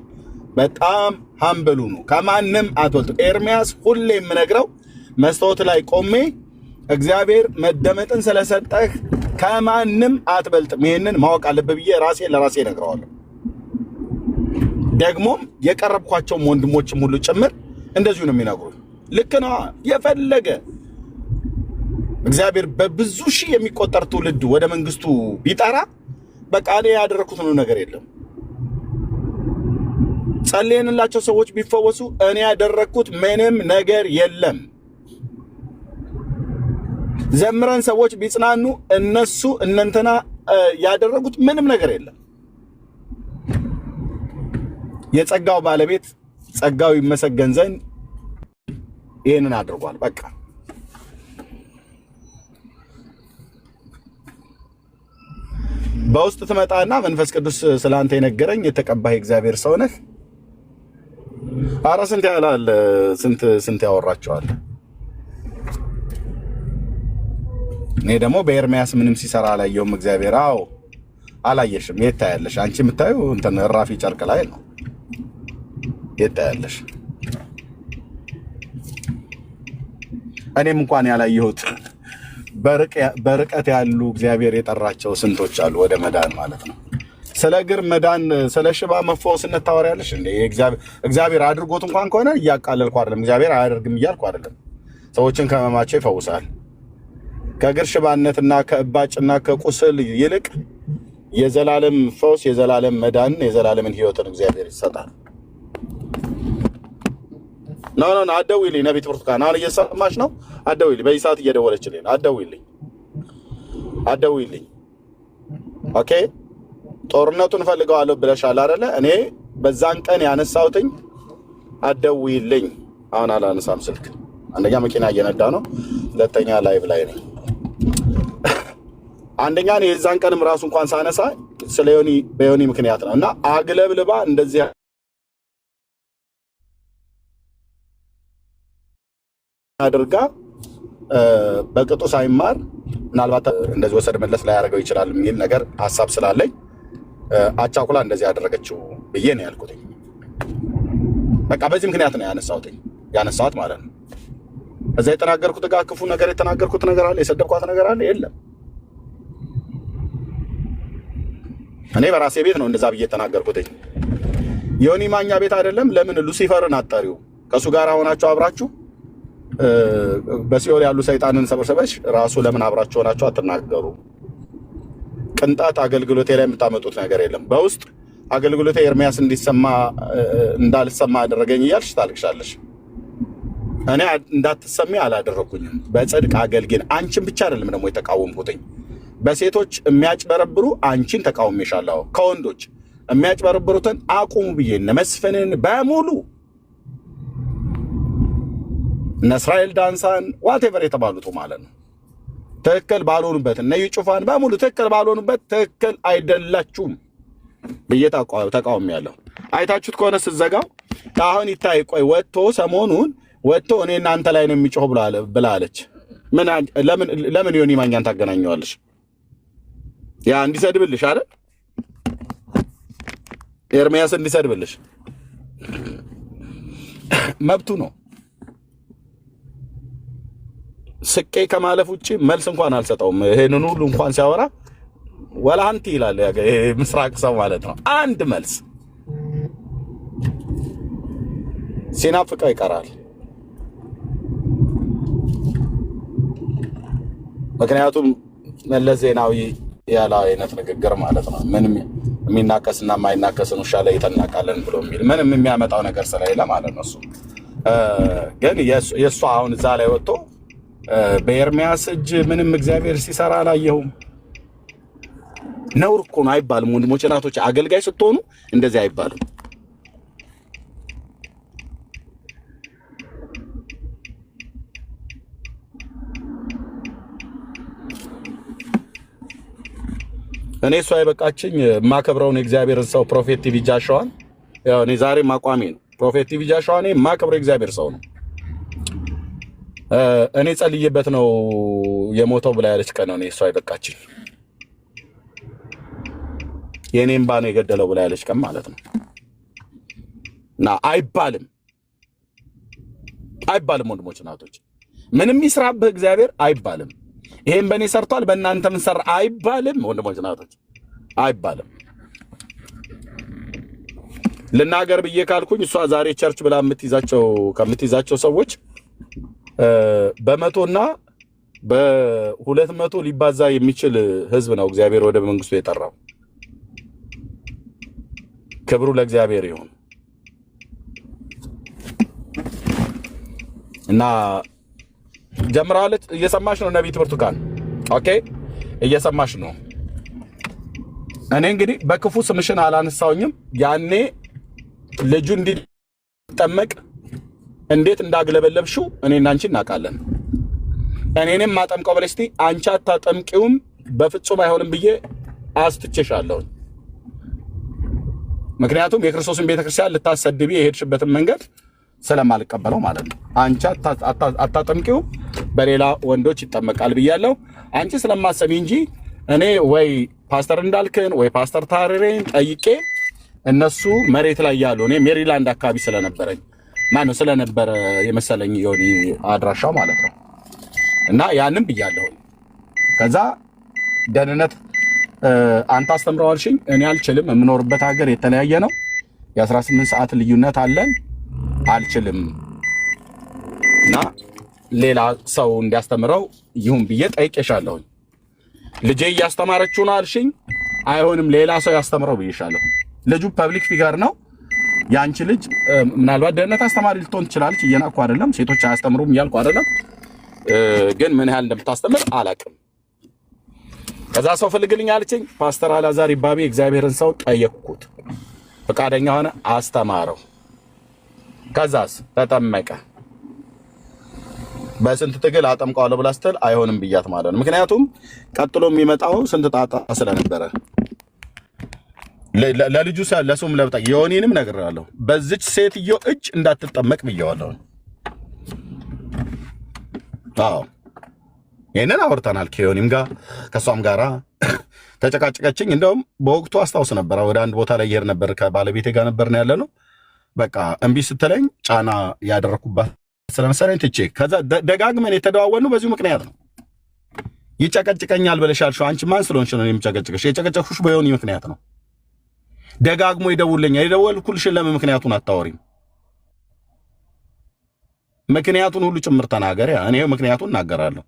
በጣም ሀምብል ሁኑ። ከማንም አትበልጡ። ኤርሚያስ ሁሌ የምነግረው መስታወት ላይ ቆሜ እግዚአብሔር መደመጥን ስለሰጠህ ከማንም አትበልጥም፣ ይህንን ማወቅ አለብህ ብዬ ራሴ ለራሴ እነግረዋለሁ። ደግሞም የቀረብኳቸውም ወንድሞችም ሁሉ ጭምር እንደዚሁ ነው የሚነግሩኝ። ልክ ነው። የፈለገ እግዚአብሔር በብዙ ሺህ የሚቆጠር ትውልድ ወደ መንግስቱ ቢጠራ በቃ እኔ ያደረኩት ነው ነገር የለም። ጸልየንላቸው ሰዎች ቢፈወሱ እኔ ያደረኩት ምንም ነገር የለም። ዘምረን ሰዎች ቢጽናኑ እነሱ እነንተና ያደረጉት ምንም ነገር የለም። የጸጋው ባለቤት ጸጋው ይመሰገን ዘንድ ይሄንን አድርጓል። በቃ በውስጥ ትመጣና መንፈስ ቅዱስ ስላንተ የነገረኝ የተቀባህ እግዚአብሔር ሰው ነህ። ኧረ ስንት ያላል ስንት ያወራቸዋል። እኔ ደግሞ በኤርሚያስ ምንም ሲሰራ አላየሁም። እግዚአብሔር አዎ አላየሽም። የት ታያለሽ? አንቺ የምታዩ እንትን እራፊ ጨርቅ ላይ ነው። የት ታያለሽ? እኔም እንኳን ያላየሁት በርቀት ያሉ እግዚአብሔር የጠራቸው ስንቶች አሉ ወደ መዳን ማለት ነው። ስለ እግር መዳን፣ ስለ ሽባ መፈወስነት ታወሪያለሽ እንዴ? እግዚአብሔር አድርጎት እንኳን ከሆነ እያቃለልኩ አይደለም። እግዚአብሔር አያደርግም እያልኩ አይደለም። ሰዎችን ከመማቸው ይፈውሳል። ከእግር ሽባነትና ከእባጭና ከቁስል ይልቅ የዘላለም ፈውስ፣ የዘላለም መዳን፣ የዘላለምን ህይወትን እግዚአብሔር ይሰጣል። ኖ አትደውይልኝ። ነቢት ብርቱካን አሁን እየሰማሽ ነው? አትደውይልኝ። በዚህ ሰዓት እየደወለችልኝ ነው። አትደውይልኝ። ኦኬ ጦርነቱን ፈልገዋለሁ ብለሻል አይደለ? እኔ በዛን ቀን ያነሳሁትኝ አትደውይልኝ። አሁን አላነሳም ስልክ። አንደኛ መኪና እየነዳ ነው፣ ሁለተኛ ላይቭ ላይ ነኝ። አንደኛ እኔ የዛን ቀንም ራሱ እንኳን ሳነሳ ስለ በዮኒ ምክንያት ነው እና አግለብልባ እንደዚህ አድርጋ በቅጡ ሳይማር ምናልባት እንደዚህ ወሰድ መለስ ላይ ያደርገው ይችላል የሚል ነገር ሀሳብ ስላለኝ አቻኩላ እንደዚህ ያደረገችው ብዬ ነው ያልኩት። በቃ በዚህ ምክንያት ነው ያነሳሁት ማለት ነው። እዛ የተናገርኩት ጋር ክፉ ነገር የተናገርኩት ነገር አለ፣ የሰደብኳት ነገር አለ የለም። እኔ በራሴ ቤት ነው እንደዛ ብዬ የተናገርኩት። ዮኒ ማኛ ቤት አይደለም። ለምን ሉሲፈርን አጣሪው ከሱ ጋር ሆናችሁ አብራችሁ በሲኦል ያሉ ሰይጣንን ሰበሰበሽ ራሱ ለምን አብራችሁ ሆናችሁ አትናገሩ? ቅንጣት አገልግሎቴ ላይ የምታመጡት ነገር የለም። በውስጥ አገልግሎቴ ኤርሚያስ እንዳልሰማ አደረገኝ እያልሽ ታልቅሻለሽ። እኔ እንዳትሰሚ አላደረኩኝም። በጽድቅ አገልግል። አንቺን ብቻ አይደለም ደግሞ የተቃወምኩትኝ። በሴቶች የሚያጭበረብሩ አንቺን ተቃውሜሻለሁ። ከወንዶች የሚያጭበረብሩትን አቁሙ ብዬ እነ መስፍንን በሙሉ እነ እስራኤል ዳንሳን ዋቴቨር የተባሉት ማለት ነው ትክክል ባልሆኑበት እነ ዩጩፋን በሙሉ ትክክል ባልሆኑበት ትክክል አይደላችሁም ብዬ ተቃውሜያለሁ። አይታችሁት ከሆነ ስትዘጋው አሁን ይታይ ቆይ ወጥቶ ሰሞኑን ወጥቶ እኔ እናንተ ላይ ነው የሚጮህ ብላለች። ለምን ዮኒ ማኛን ታገናኘዋለሽ? ያ እንዲሰድብልሽ አይደል? ኤርሚያስ እንዲሰድብልሽ መብቱ ነው። ስቄ ከማለፍ ውጭ መልስ እንኳን አልሰጠውም። ይሄንን ሁሉ እንኳን ሲያወራ ወላንቲ ይላል ምስራቅ ሰው ማለት ነው። አንድ መልስ ሲናፍቀው ይቀራል። ምክንያቱም መለስ ዜናዊ ያለ አይነት ንግግር ማለት ነው። ምንም የሚናከስና የማይናከስን ውሻ ላይ ይተናቃለን ብሎ የሚል ምንም የሚያመጣው ነገር ስለሌለ ማለት ነው። እሱ ግን የእሷ አሁን እዛ ላይ ወጥቶ በኤርሚያስ እጅ ምንም እግዚአብሔር ሲሰራ አላየሁም። ነውር እኮ ነው አይባልም። ወንድሞች እናቶች፣ አገልጋይ ስትሆኑ እንደዚህ አይባልም። እኔ እሷ አይበቃችኝ የማከብረውን የእግዚአብሔርን ሰው ፕሮፌት ቲቪ ጃሸዋን ያው እኔ ዛሬ ማቋሜ ነው። ፕሮፌት ቲቪ ጃሸዋን የማከብረው የእግዚአብሔር ሰው ነው። እኔ ጸልዬበት ነው የሞተው ብላ ያለች ቀን ነው። እኔ እሷ አይበቃችኝ የኔም ባነ የገደለው ብላ ያለች ቀን ማለት ነው። እና አይባልም ወንድሞች እናቶች፣ ምንም ይስራብህ እግዚአብሔር አይባልም። ይሄን በእኔ ሰርቷል በእናንተ ምን ሰራ አይባልም። ወንድሞች እናቶች አይባልም። ልናገር ብዬ ካልኩኝ እሷ ዛሬ ቸርች ብላ ከምትይዛቸው ሰዎች በመቶና በ200 ሊባዛ የሚችል ህዝብ ነው እግዚአብሔር ወደ መንግስቱ የጠራው። ክብሩ ለእግዚአብሔር ይሁን እና ጀምራለች። እየሰማሽ ነው ነቢይ ብርቱካን? ኦኬ እየሰማሽ ነው። እኔ እንግዲህ በክፉ ስምሽን አላነሳውኝም። ያኔ ልጁ እንዲጠመቅ እንዴት እንዳግለበለብሽው እኔና አንቺ እናውቃለን። እኔንም ማጠምቀው በለስቲ አንቺ አታጠምቂውም በፍጹም አይሆንም ብዬ አስትቼሻለሁ። ምክንያቱም የክርስቶስን ቤተክርስቲያን ልታሰድቢ የሄድሽበትን መንገድ ስለማልቀበለው ማለት ነው። አንቺ አታጠምቂው በሌላ ወንዶች ይጠመቃል ብያለሁ። አንቺ ስለማሰሚ እንጂ እኔ ወይ ፓስተር እንዳልክን ወይ ፓስተር ታረሬን ጠይቄ እነሱ መሬት ላይ ያሉ እኔ ሜሪላንድ አካባቢ ስለነበረ የመሰለኝ የሆነ አድራሻው ማለት ነው። እና ያንን ብያለሁ። ከዛ ደህንነት አንተ አስተምረዋልሽኝ፣ እኔ አልችልም። የምኖርበት ሀገር የተለያየ ነው። የ18 ሰዓት ልዩነት አለን። አልችልም እና ሌላ ሰው እንዲያስተምረው ይሁን ብዬ ጠይቄሻለሁ። ልጄ እያስተማረችው ነው አልሽኝ። አይሆንም ሌላ ሰው ያስተምረው ብዬሻለሁ። ልጁ ፐብሊክ ፊገር ነው። ያንቺ ልጅ ምናልባት ደህንነት አስተማሪ ልትሆን ትችላለች። እየናቅኩ አይደለም፣ ሴቶች አያስተምሩም እያልኩ አይደለም። ግን ምን ያህል እንደምታስተምር አላውቅም። ከዛ ሰው ፈልግልኝ አለችኝ። ፓስተር አላዛር ይባቤ እግዚአብሔርን ሰው ጠየቅኩት፣ ፈቃደኛ ሆነ፣ አስተማረው። ከዛስ ተጠመቀ። በስንት ትግል አጠምቀዋለሁ ብላ ስትል አይሆንም ብያት ማለት ነው። ምክንያቱም ቀጥሎ የሚመጣው ስንት ጣጣ ስለነበረ ለልጁ ለሱም ለብጣ የሆኔንም ነግሬዋለሁ። በዚች ሴትዮ እጅ እንዳትጠመቅ ብየዋለሁ። አዎ ይሄንን አውርተናል። ከዮኒም ጋር ከሷም ጋራ ተጨቃጨቀችኝ። እንደውም በወቅቱ አስታውስ ነበር ወደ አንድ ቦታ ላይ ይሄድ ነበር፣ ከባለቤቴ ጋር ነበርና ያለ ነው። በቃ እምቢ ስትለኝ ጫና ያደረኩባት ስለመሰለኝ ትቼ ከዛ ደጋግመን የተደዋወልነው በዚሁ ምክንያት ነው። ይጨቀጭቀኛል ብለሻል። አንቺ ማን ስለሆንሽ ነው የሚጨቀጭቀሽ? የጨቀጨኩሽ በዮኒ ምክንያት ነው። ደጋግሞ ይደውልልኛል። የደወልኩልሽን ለምን ምክንያቱን አታወሪም? ምክንያቱን ሁሉ ጭምር ተናገር። እኔ ምክንያቱን እናገራለሁ።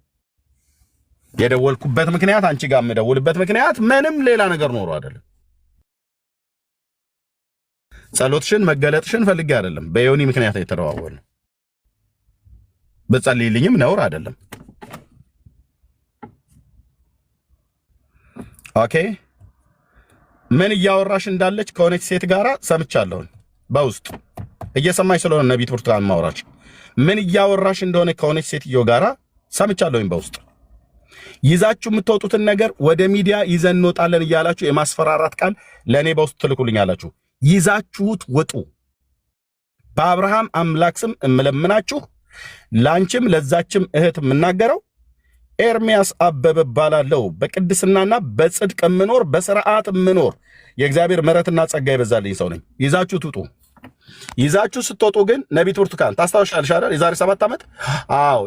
የደወልኩበት ምክንያት አንቺ ጋር የምደውልበት ምክንያት ምንም ሌላ ነገር ኖሮ አይደለም። ጸሎትሽን መገለጥሽን ፈልጌ አይደለም። በዮኒ ምክንያት የተደዋወልነው በጸልይልኝም ነውር አይደለም። ኦኬ ምን እያወራሽ እንዳለች ከሆነች ሴት ጋራ ሰምቻለሁ። በውስጥ እየሰማሽ ስለሆነ ነቢይ ብርቱካን ማውራች ምን እያወራሽ እንደሆነ ከሆነች ሴትዮ ጋራ ሰምቻለሁኝ። በውስጥ ይዛችሁ የምትወጡትን ነገር ወደ ሚዲያ ይዘን እንወጣለን እያላችሁ የማስፈራራት ቃል ለእኔ በውስጥ ትልኩልኛላችሁ። ይዛችሁት ውጡ። በአብርሃም አምላክ ስም እምለምናችሁ ላንቺም ለዛችም እህት የምናገረው ኤርሚያስ አበበ ባላለው በቅድስናና በጽድቅ ምኖር በስርዓት ምኖር የእግዚአብሔር ምሕረትና ጸጋ ይበዛልኝ ሰው ነኝ። ይዛችሁት ውጡ። ይዛችሁ ስትወጡ ግን ነቢይ ብርቱካን ታስታውሻለሽ አይደል? የዛሬ 7 ዓመት አዎ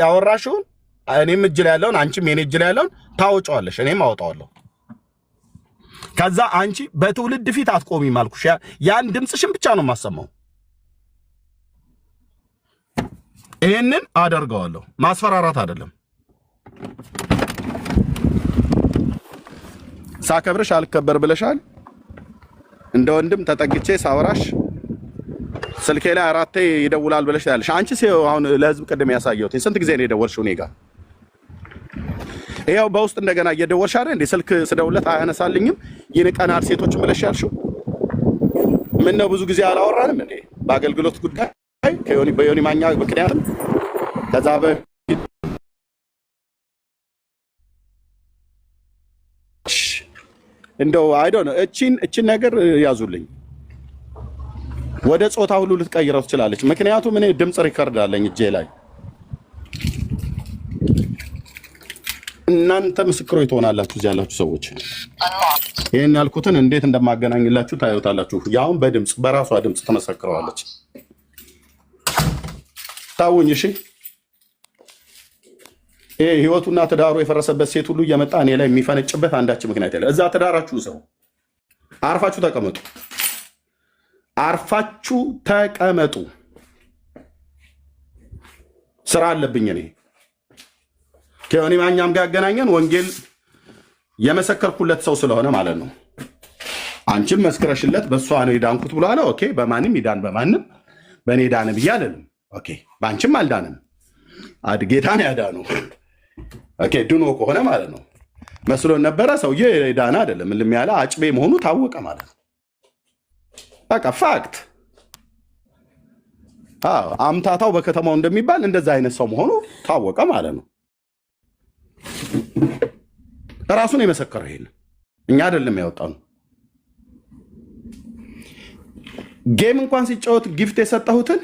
ያወራሽውን እኔም እጅ ላይ ያለውን አንቺም የኔ እጅ ላይ ያለውን ታወጫዋለሽ፣ እኔም አወጣዋለሁ። ከዛ አንቺ በትውልድ ፊት አትቆሚም አልኩሽ። ያን ድምፅሽን ብቻ ነው የማሰማው። ይሄንን አደርገዋለሁ። ማስፈራራት አይደለም። ሳከብርሽ አልከበር ብለሻል። እንደ ወንድም ተጠግቼ ሳወራሽ ስልኬ ላይ 4 ይደውላል ብለሽ ያለሽ አንቺ አሁን ለህዝብ ቅድም ያሳየሁት ስንት ጊዜ ነው የደወልሽው እኔ ጋር? ይኸው በውስጥ እንደገና እየደወልሽ አይደል እንዴ? ስልክ ስደውለት አያነሳልኝም ይንቀናል ሴቶችን ብለሽ ያልሽው ምን ነው? ብዙ ጊዜ አላወራንም እንዴ በአገልግሎት ጉዳይ በዮኒ ማኛ ምክንያትም ከዛ እንደው አይዶ ነው እቺን ነገር ያዙልኝ። ወደ ጾታ ሁሉ ልትቀይረው ትችላለች። ምክንያቱም እኔ ድምጽ ሪከርድ አለኝ እጄ ላይ። እናንተ ምስክሮች ትሆናላችሁ እዚህ ያላችሁ ሰዎች። ይሄን ያልኩትን እንዴት እንደማገናኝላችሁ ታዩታላችሁ። ያውን በድምጽ በራሷ ድምጽ ተመሰክረዋለች። ታውኝ እሺ። ይሄ ህይወቱና ትዳሩ የፈረሰበት ሴት ሁሉ እየመጣ እኔ ላይ የሚፈነጭበት አንዳች ምክንያት የለም። እዛ ትዳራችሁ ሰው አርፋችሁ ተቀመጡ። አርፋችሁ ተቀመጡ። ስራ አለብኝ እኔ ከዮኒ ማኛም ጋር ያገናኘን ወንጌል የመሰከርኩለት ሰው ስለሆነ ማለት ነው። አንቺም መስክረሽለት በእሷ ነው የዳንኩት ብሏል። ኦኬ፣ በማንም ይዳን በማንም በእኔ ዳን ብዬ አልልም። ኦኬ፣ በአንቺም አልዳንም። ጌታን ያዳኑ ኦኬ፣ ድኖ ከሆነ ማለት ነው። መስሎን ነበረ ሰውዬ ዳና አይደለም። ልም ያለ አጭቤ መሆኑ ታወቀ ማለት ነው። በቃ ፋክት። አምታታው በከተማው እንደሚባል እንደዛ አይነት ሰው መሆኑ ታወቀ ማለት ነው። ራሱን የመሰከረው ይሄን እኛ አይደለም ያወጣነው። ጌም እንኳን ሲጫወት ጊፍት የሰጠሁትን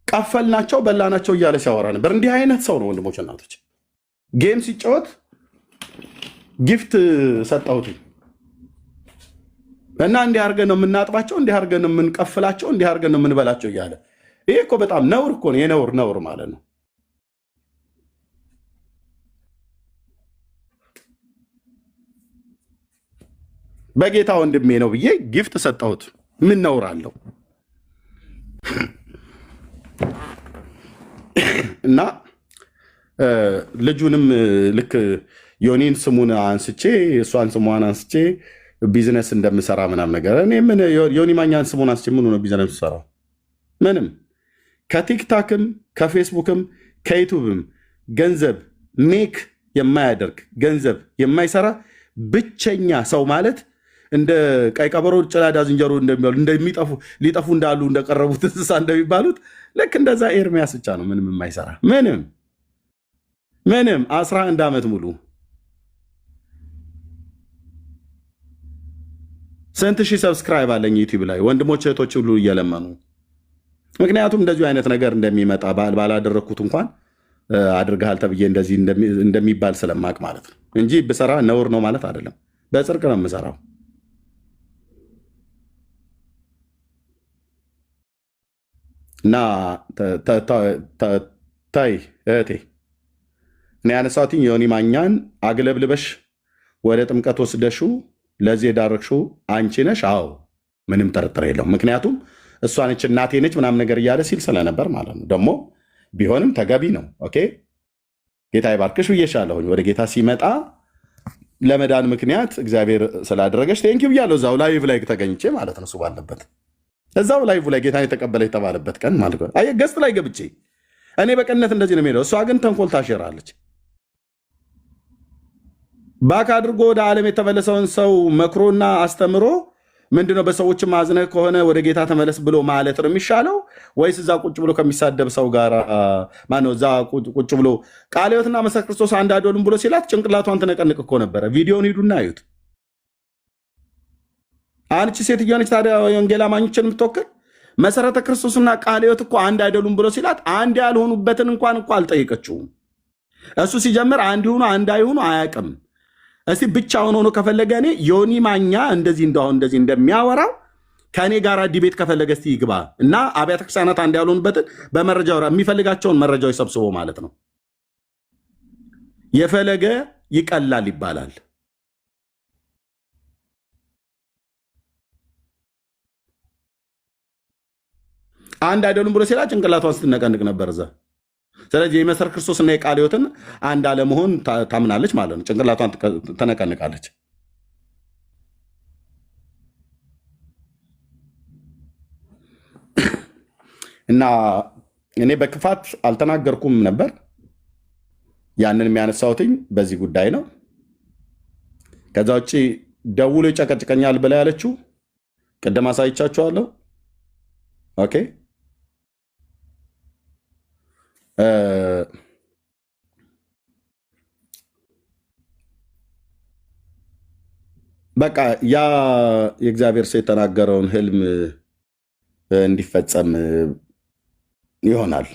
ቀፈልናቸው በላናቸው እያለ ሲያወራ ነበር። እንዲህ አይነት ሰው ነው ወንድሞች እናቶች። ጌም ሲጫወት ጊፍት ሰጠሁት እና እንዲህ አድርገን ነው የምናጥባቸው፣ እንዲህ አድርገን ነው የምንቀፍላቸው፣ እንዲህ አድርገን ነው የምንበላቸው እያለ። ይሄ እኮ በጣም ነውር እኮ ነው። የነውር ማለት ነው። በጌታ ወንድሜ ነው ብዬ ጊፍት ሰጠሁት። ምን ነውር አለው? እና ልጁንም ልክ ዮኒን ስሙን አንስቼ እሷን ስሟን አንስቼ ቢዝነስ እንደምሰራ ምናምን ነገር እኔ ምን ዮኒ ማኛን ስሙን አንስቼ ምን ነው ቢዝነስ ሰራው? ምንም። ከቲክታክም ከፌስቡክም ከዩቱብም ገንዘብ ሜክ የማያደርግ ገንዘብ የማይሰራ ብቸኛ ሰው ማለት እንደ ቀይ ቀበሮ ጭላዳ ዝንጀሮ እንደሚጠፉ ሊጠፉ እንዳሉ እንደቀረቡት እንስሳ እንደሚባሉት ልክ እንደዛ ኤርሚያስ ብቻ ነው ምንም የማይሰራ ምንም 11 ዓመት ሙሉ ስንት ሺህ ሰብስክራይብ አለኝ ዩቲዩብ ላይ ወንድሞች እህቶች ሁሉ እየለመኑ። ምክንያቱም እንደዚሁ አይነት ነገር እንደሚመጣ ባላደረግኩት እንኳን አድርገሃል ተብዬ እንደዚህ እንደሚባል ስለማቅ ማለት ነው እንጂ ብሰራ ነውር ነው ማለት አይደለም። በጽድቅ ነው የምሰራው። እና ታይ እህቴ እኔ ያነሳትኝ ዮኒ ማኛን አግለብልበሽ ወደ ጥምቀት ወስደሹ ለዚህ የዳረግሹ አንቺ ነሽ። አዎ ምንም ጥርጥር የለውም። ምክንያቱም እሷ ነች እናቴ ነች ምናምን ነገር እያለ ሲል ስለነበር ማለት ነው። ደግሞ ቢሆንም ተገቢ ነው። ኦኬ ጌታ ይባርክሽ ብዬሻለሁኝ። ወደ ጌታ ሲመጣ ለመዳን ምክንያት እግዚአብሔር ስላደረገች ቴንኪው ብያለሁ። እዛው ላይቭ ላይ ተገኝቼ ማለት ነው። እሱ ባለበት እዛው ላይቭ ላይ ጌታን የተቀበለ የተባለበት ቀን ማለት ነው። አየህ ገስት ላይ ገብቼ እኔ በቀንነት እንደዚህ ነው የሚሄደው። እሷ ግን ተንኮል ታሸራለች። ባክ አድርጎ ወደ ዓለም የተመለሰውን ሰው መክሮና አስተምሮ ምንድነው በሰዎች ማዝነህ ከሆነ ወደ ጌታ ተመለስ ብሎ ማለት ነው የሚሻለው ወይስ እዛ ቁጭ ብሎ ከሚሳደብ ሰው ጋር ማነው እዛ ቁጭ ብሎ ቃለ ሕይወትና መሰረት ክርስቶስ አንድ አይደሉም ብሎ ሲላት ጭንቅላቷን ትነቀንቅ እኮ ነበረ። ቪዲዮን ሂዱና አዩት። አንቺ ሴትዮ ነች ታዲያ የወንጌል አማኞችን የምትወክል? መሰረተ ክርስቶስና ቃለ ሕይወት እኮ አንድ አይደሉም ብሎ ሲላት አንድ ያልሆኑበትን እንኳን እኮ አልጠየቀችውም። እሱ ሲጀምር አንድ ይሁኑ አንድ አይሁኑ አያውቅም። እስቲ ብቻውን ሆኖ ከፈለገ እኔ ዮኒ ማኛ እንደዚህ እንደሚያወራው ከእኔ ጋር ዲቤት ከፈለገ እስቲ ይግባ እና አብያተ ክርስቲያናት አንድ ያልሆኑበትን በመረጃ የሚፈልጋቸውን መረጃዎች ሰብስቦ ማለት ነው። የፈለገ ይቀላል ይባላል። አንድ አይደሉም ብሎ ሲላ ጭንቅላቷን ስትነቀንቅ ነበር እዛ። ስለዚህ የመሰረት ክርስቶስ እና የቃለ ሕይወትን አንድ አለመሆን ታምናለች ማለት ነው። ጭንቅላቷን ተነቀንቃለች። እና እኔ በክፋት አልተናገርኩም ነበር። ያንን የሚያነሳውትኝ በዚህ ጉዳይ ነው። ከዛ ውጭ ደውሎ ይጨቀጭቀኛል ብላ ያለችው ቅድም አሳይቻችኋለሁ። ኦኬ በቃ ያ የእግዚአብሔር ሰው የተናገረውን ህልም እንዲፈጸም ይሆናል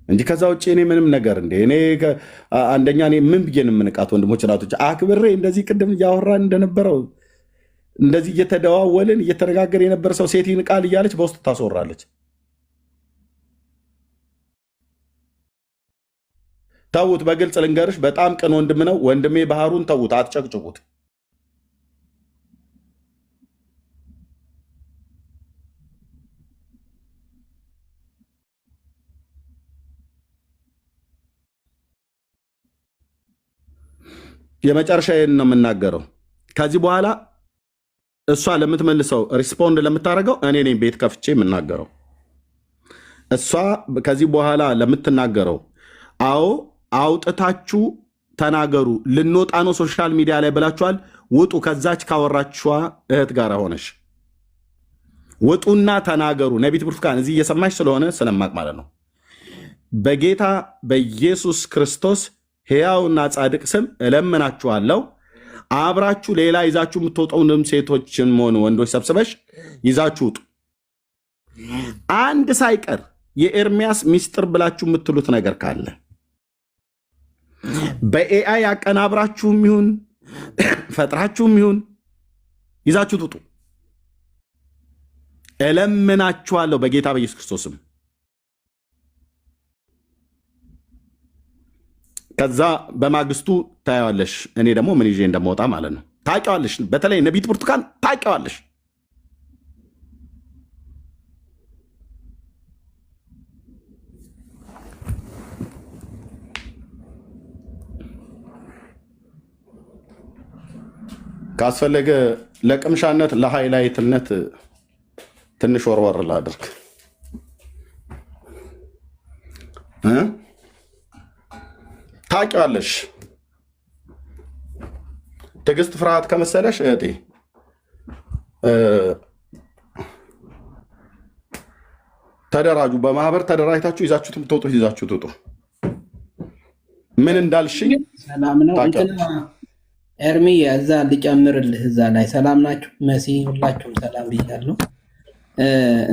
እንጂ ከዛ ውጭ እኔ ምንም ነገር እኔ አንደኛ እኔ ምን ብዬ ነው የምንቃት? ወንድሞች እናቶች አክብሬ እንደዚህ ቅድም እያወራን እንደነበረው እንደዚህ እየተደዋወልን እየተነጋገር የነበረ ሰው ሴት ይንቃል እያለች በውስጥ ታስወራለች። ተዉት። በግልጽ ልንገርሽ፣ በጣም ቅን ወንድም ነው ወንድሜ ባህሩን። ተዉት፣ አትጨቅጭቁት። የመጨረሻ ነው የምናገረው። ከዚህ በኋላ እሷ ለምትመልሰው ሪስፖንድ ለምታደርገው እኔ ነኝ ቤት ከፍቼ የምናገረው። እሷ ከዚህ በኋላ ለምትናገረው አዎ አውጥታችሁ ተናገሩ፣ ልንወጣ ነው ሶሻል ሚዲያ ላይ ብላችኋል፣ ውጡ። ከዛች ካወራችኋ እህት ጋር ሆነሽ ውጡና ተናገሩ። ነቢት ብርቱካን እዚህ እየሰማሽ ስለሆነ ስለማቅ ማለት ነው። በጌታ በኢየሱስ ክርስቶስ ሕያውና ጻድቅ ስም እለምናችኋለሁ፣ አብራችሁ ሌላ ይዛችሁ የምትወጣውንም ሴቶችን ሆኑ ወንዶች ሰብስበሽ ይዛችሁ ውጡ። አንድ ሳይቀር የኤርሚያስ ሚስጥር ብላችሁ የምትሉት ነገር ካለ በኤአይ አቀናብራችሁም ይሁን ፈጥራችሁም ይሁን ይዛችሁ ውጡ። እለምናችኋለሁ በጌታ በኢየሱስ ክርስቶስም። ከዛ በማግስቱ ታያዋለሽ፣ እኔ ደግሞ ምን ይዤ እንደማወጣ ማለት ነው። ታውቂዋለሽ፣ በተለይ ነቢት ብርቱካን ታውቂዋለሽ። ካስፈለገ ለቅምሻነት ለሃይላይትነት ትንሽ ወርወር ላድርግ። ታውቂዋለሽ። ትዕግስት ፍርሃት ከመሰለሽ እህቴ ተደራጁ። በማህበር ተደራጅታችሁ ይዛችሁት የምትወጡ ይዛችሁት ውጡ። ምን እንዳልሽኝ ሰላም ነው። እንትና ኤርሚ እዛ ልጨምርልህ፣ እዛ ላይ ሰላም ናችሁ? መሲ ሁላችሁም ሰላም ብያለሁ።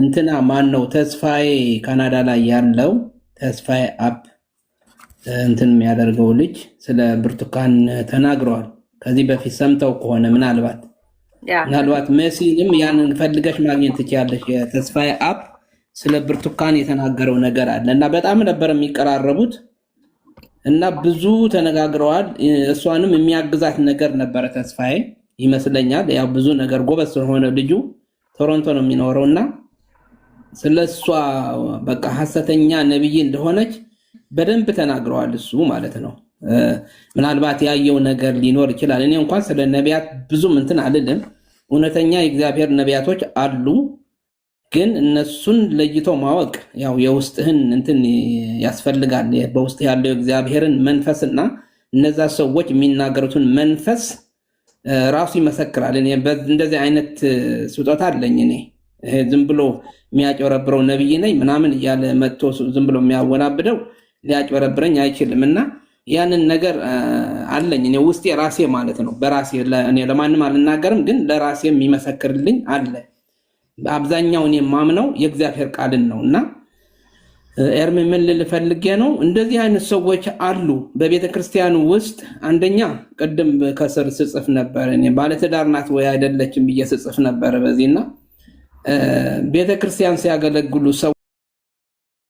እንትና ማን ነው ተስፋዬ ካናዳ ላይ ያለው ተስፋዬ አፕ እንትን የሚያደርገው ልጅ ስለ ብርቱካን ተናግረዋል። ከዚህ በፊት ሰምተው ከሆነ ምናልባት መሲንም ያንን ፈልገሽ ማግኘት ትችያለሽ። የተስፋዬ አፕ ስለ ብርቱካን የተናገረው ነገር አለ እና በጣም ነበር የሚቀራረቡት እና ብዙ ተነጋግረዋል። እሷንም የሚያግዛት ነገር ነበረ ተስፋዬ ይመስለኛል። ያው ብዙ ነገር ጎበዝ ስለሆነ ልጁ ቶሮንቶ ነው የሚኖረው እና ስለሷ በቃ ሐሰተኛ ነብይ እንደሆነች በደንብ ተናግረዋል እሱ ማለት ነው። ምናልባት ያየው ነገር ሊኖር ይችላል። እኔ እንኳን ስለ ነቢያት ብዙም እንትን አልልም። እውነተኛ የእግዚአብሔር ነቢያቶች አሉ፣ ግን እነሱን ለይቶ ማወቅ ያው የውስጥህን እንትን ያስፈልጋል። በውስጥ ያለው የእግዚአብሔርን መንፈስና እነዛ ሰዎች የሚናገሩትን መንፈስ ራሱ ይመሰክራል። እኔ እንደዚህ አይነት ስጦታ አለኝ። እኔ ዝም ብሎ የሚያጨረብረው ነብይ ነኝ ምናምን እያለ መጥቶ ዝም ብሎ የሚያወናብደው ሊያጭበረብረኝ አይችልም እና ያንን ነገር አለኝ እኔ ውስጤ ራሴ ማለት ነው። በራሴ እኔ ለማንም አልናገርም፣ ግን ለራሴ የሚመሰክርልኝ አለ። አብዛኛው እኔ የማምነው የእግዚአብሔር ቃልን ነው እና ኤርሚ ምን ልል ፈልጌ ነው፣ እንደዚህ አይነት ሰዎች አሉ በቤተ ክርስቲያን ውስጥ። አንደኛ ቅድም ከስር ስጽፍ ነበር እኔ ባለትዳር ናት ወይ አይደለችም ብዬ ስጽፍ ነበር በዚህና ቤተ ክርስቲያን ሲያገለግሉ ሰው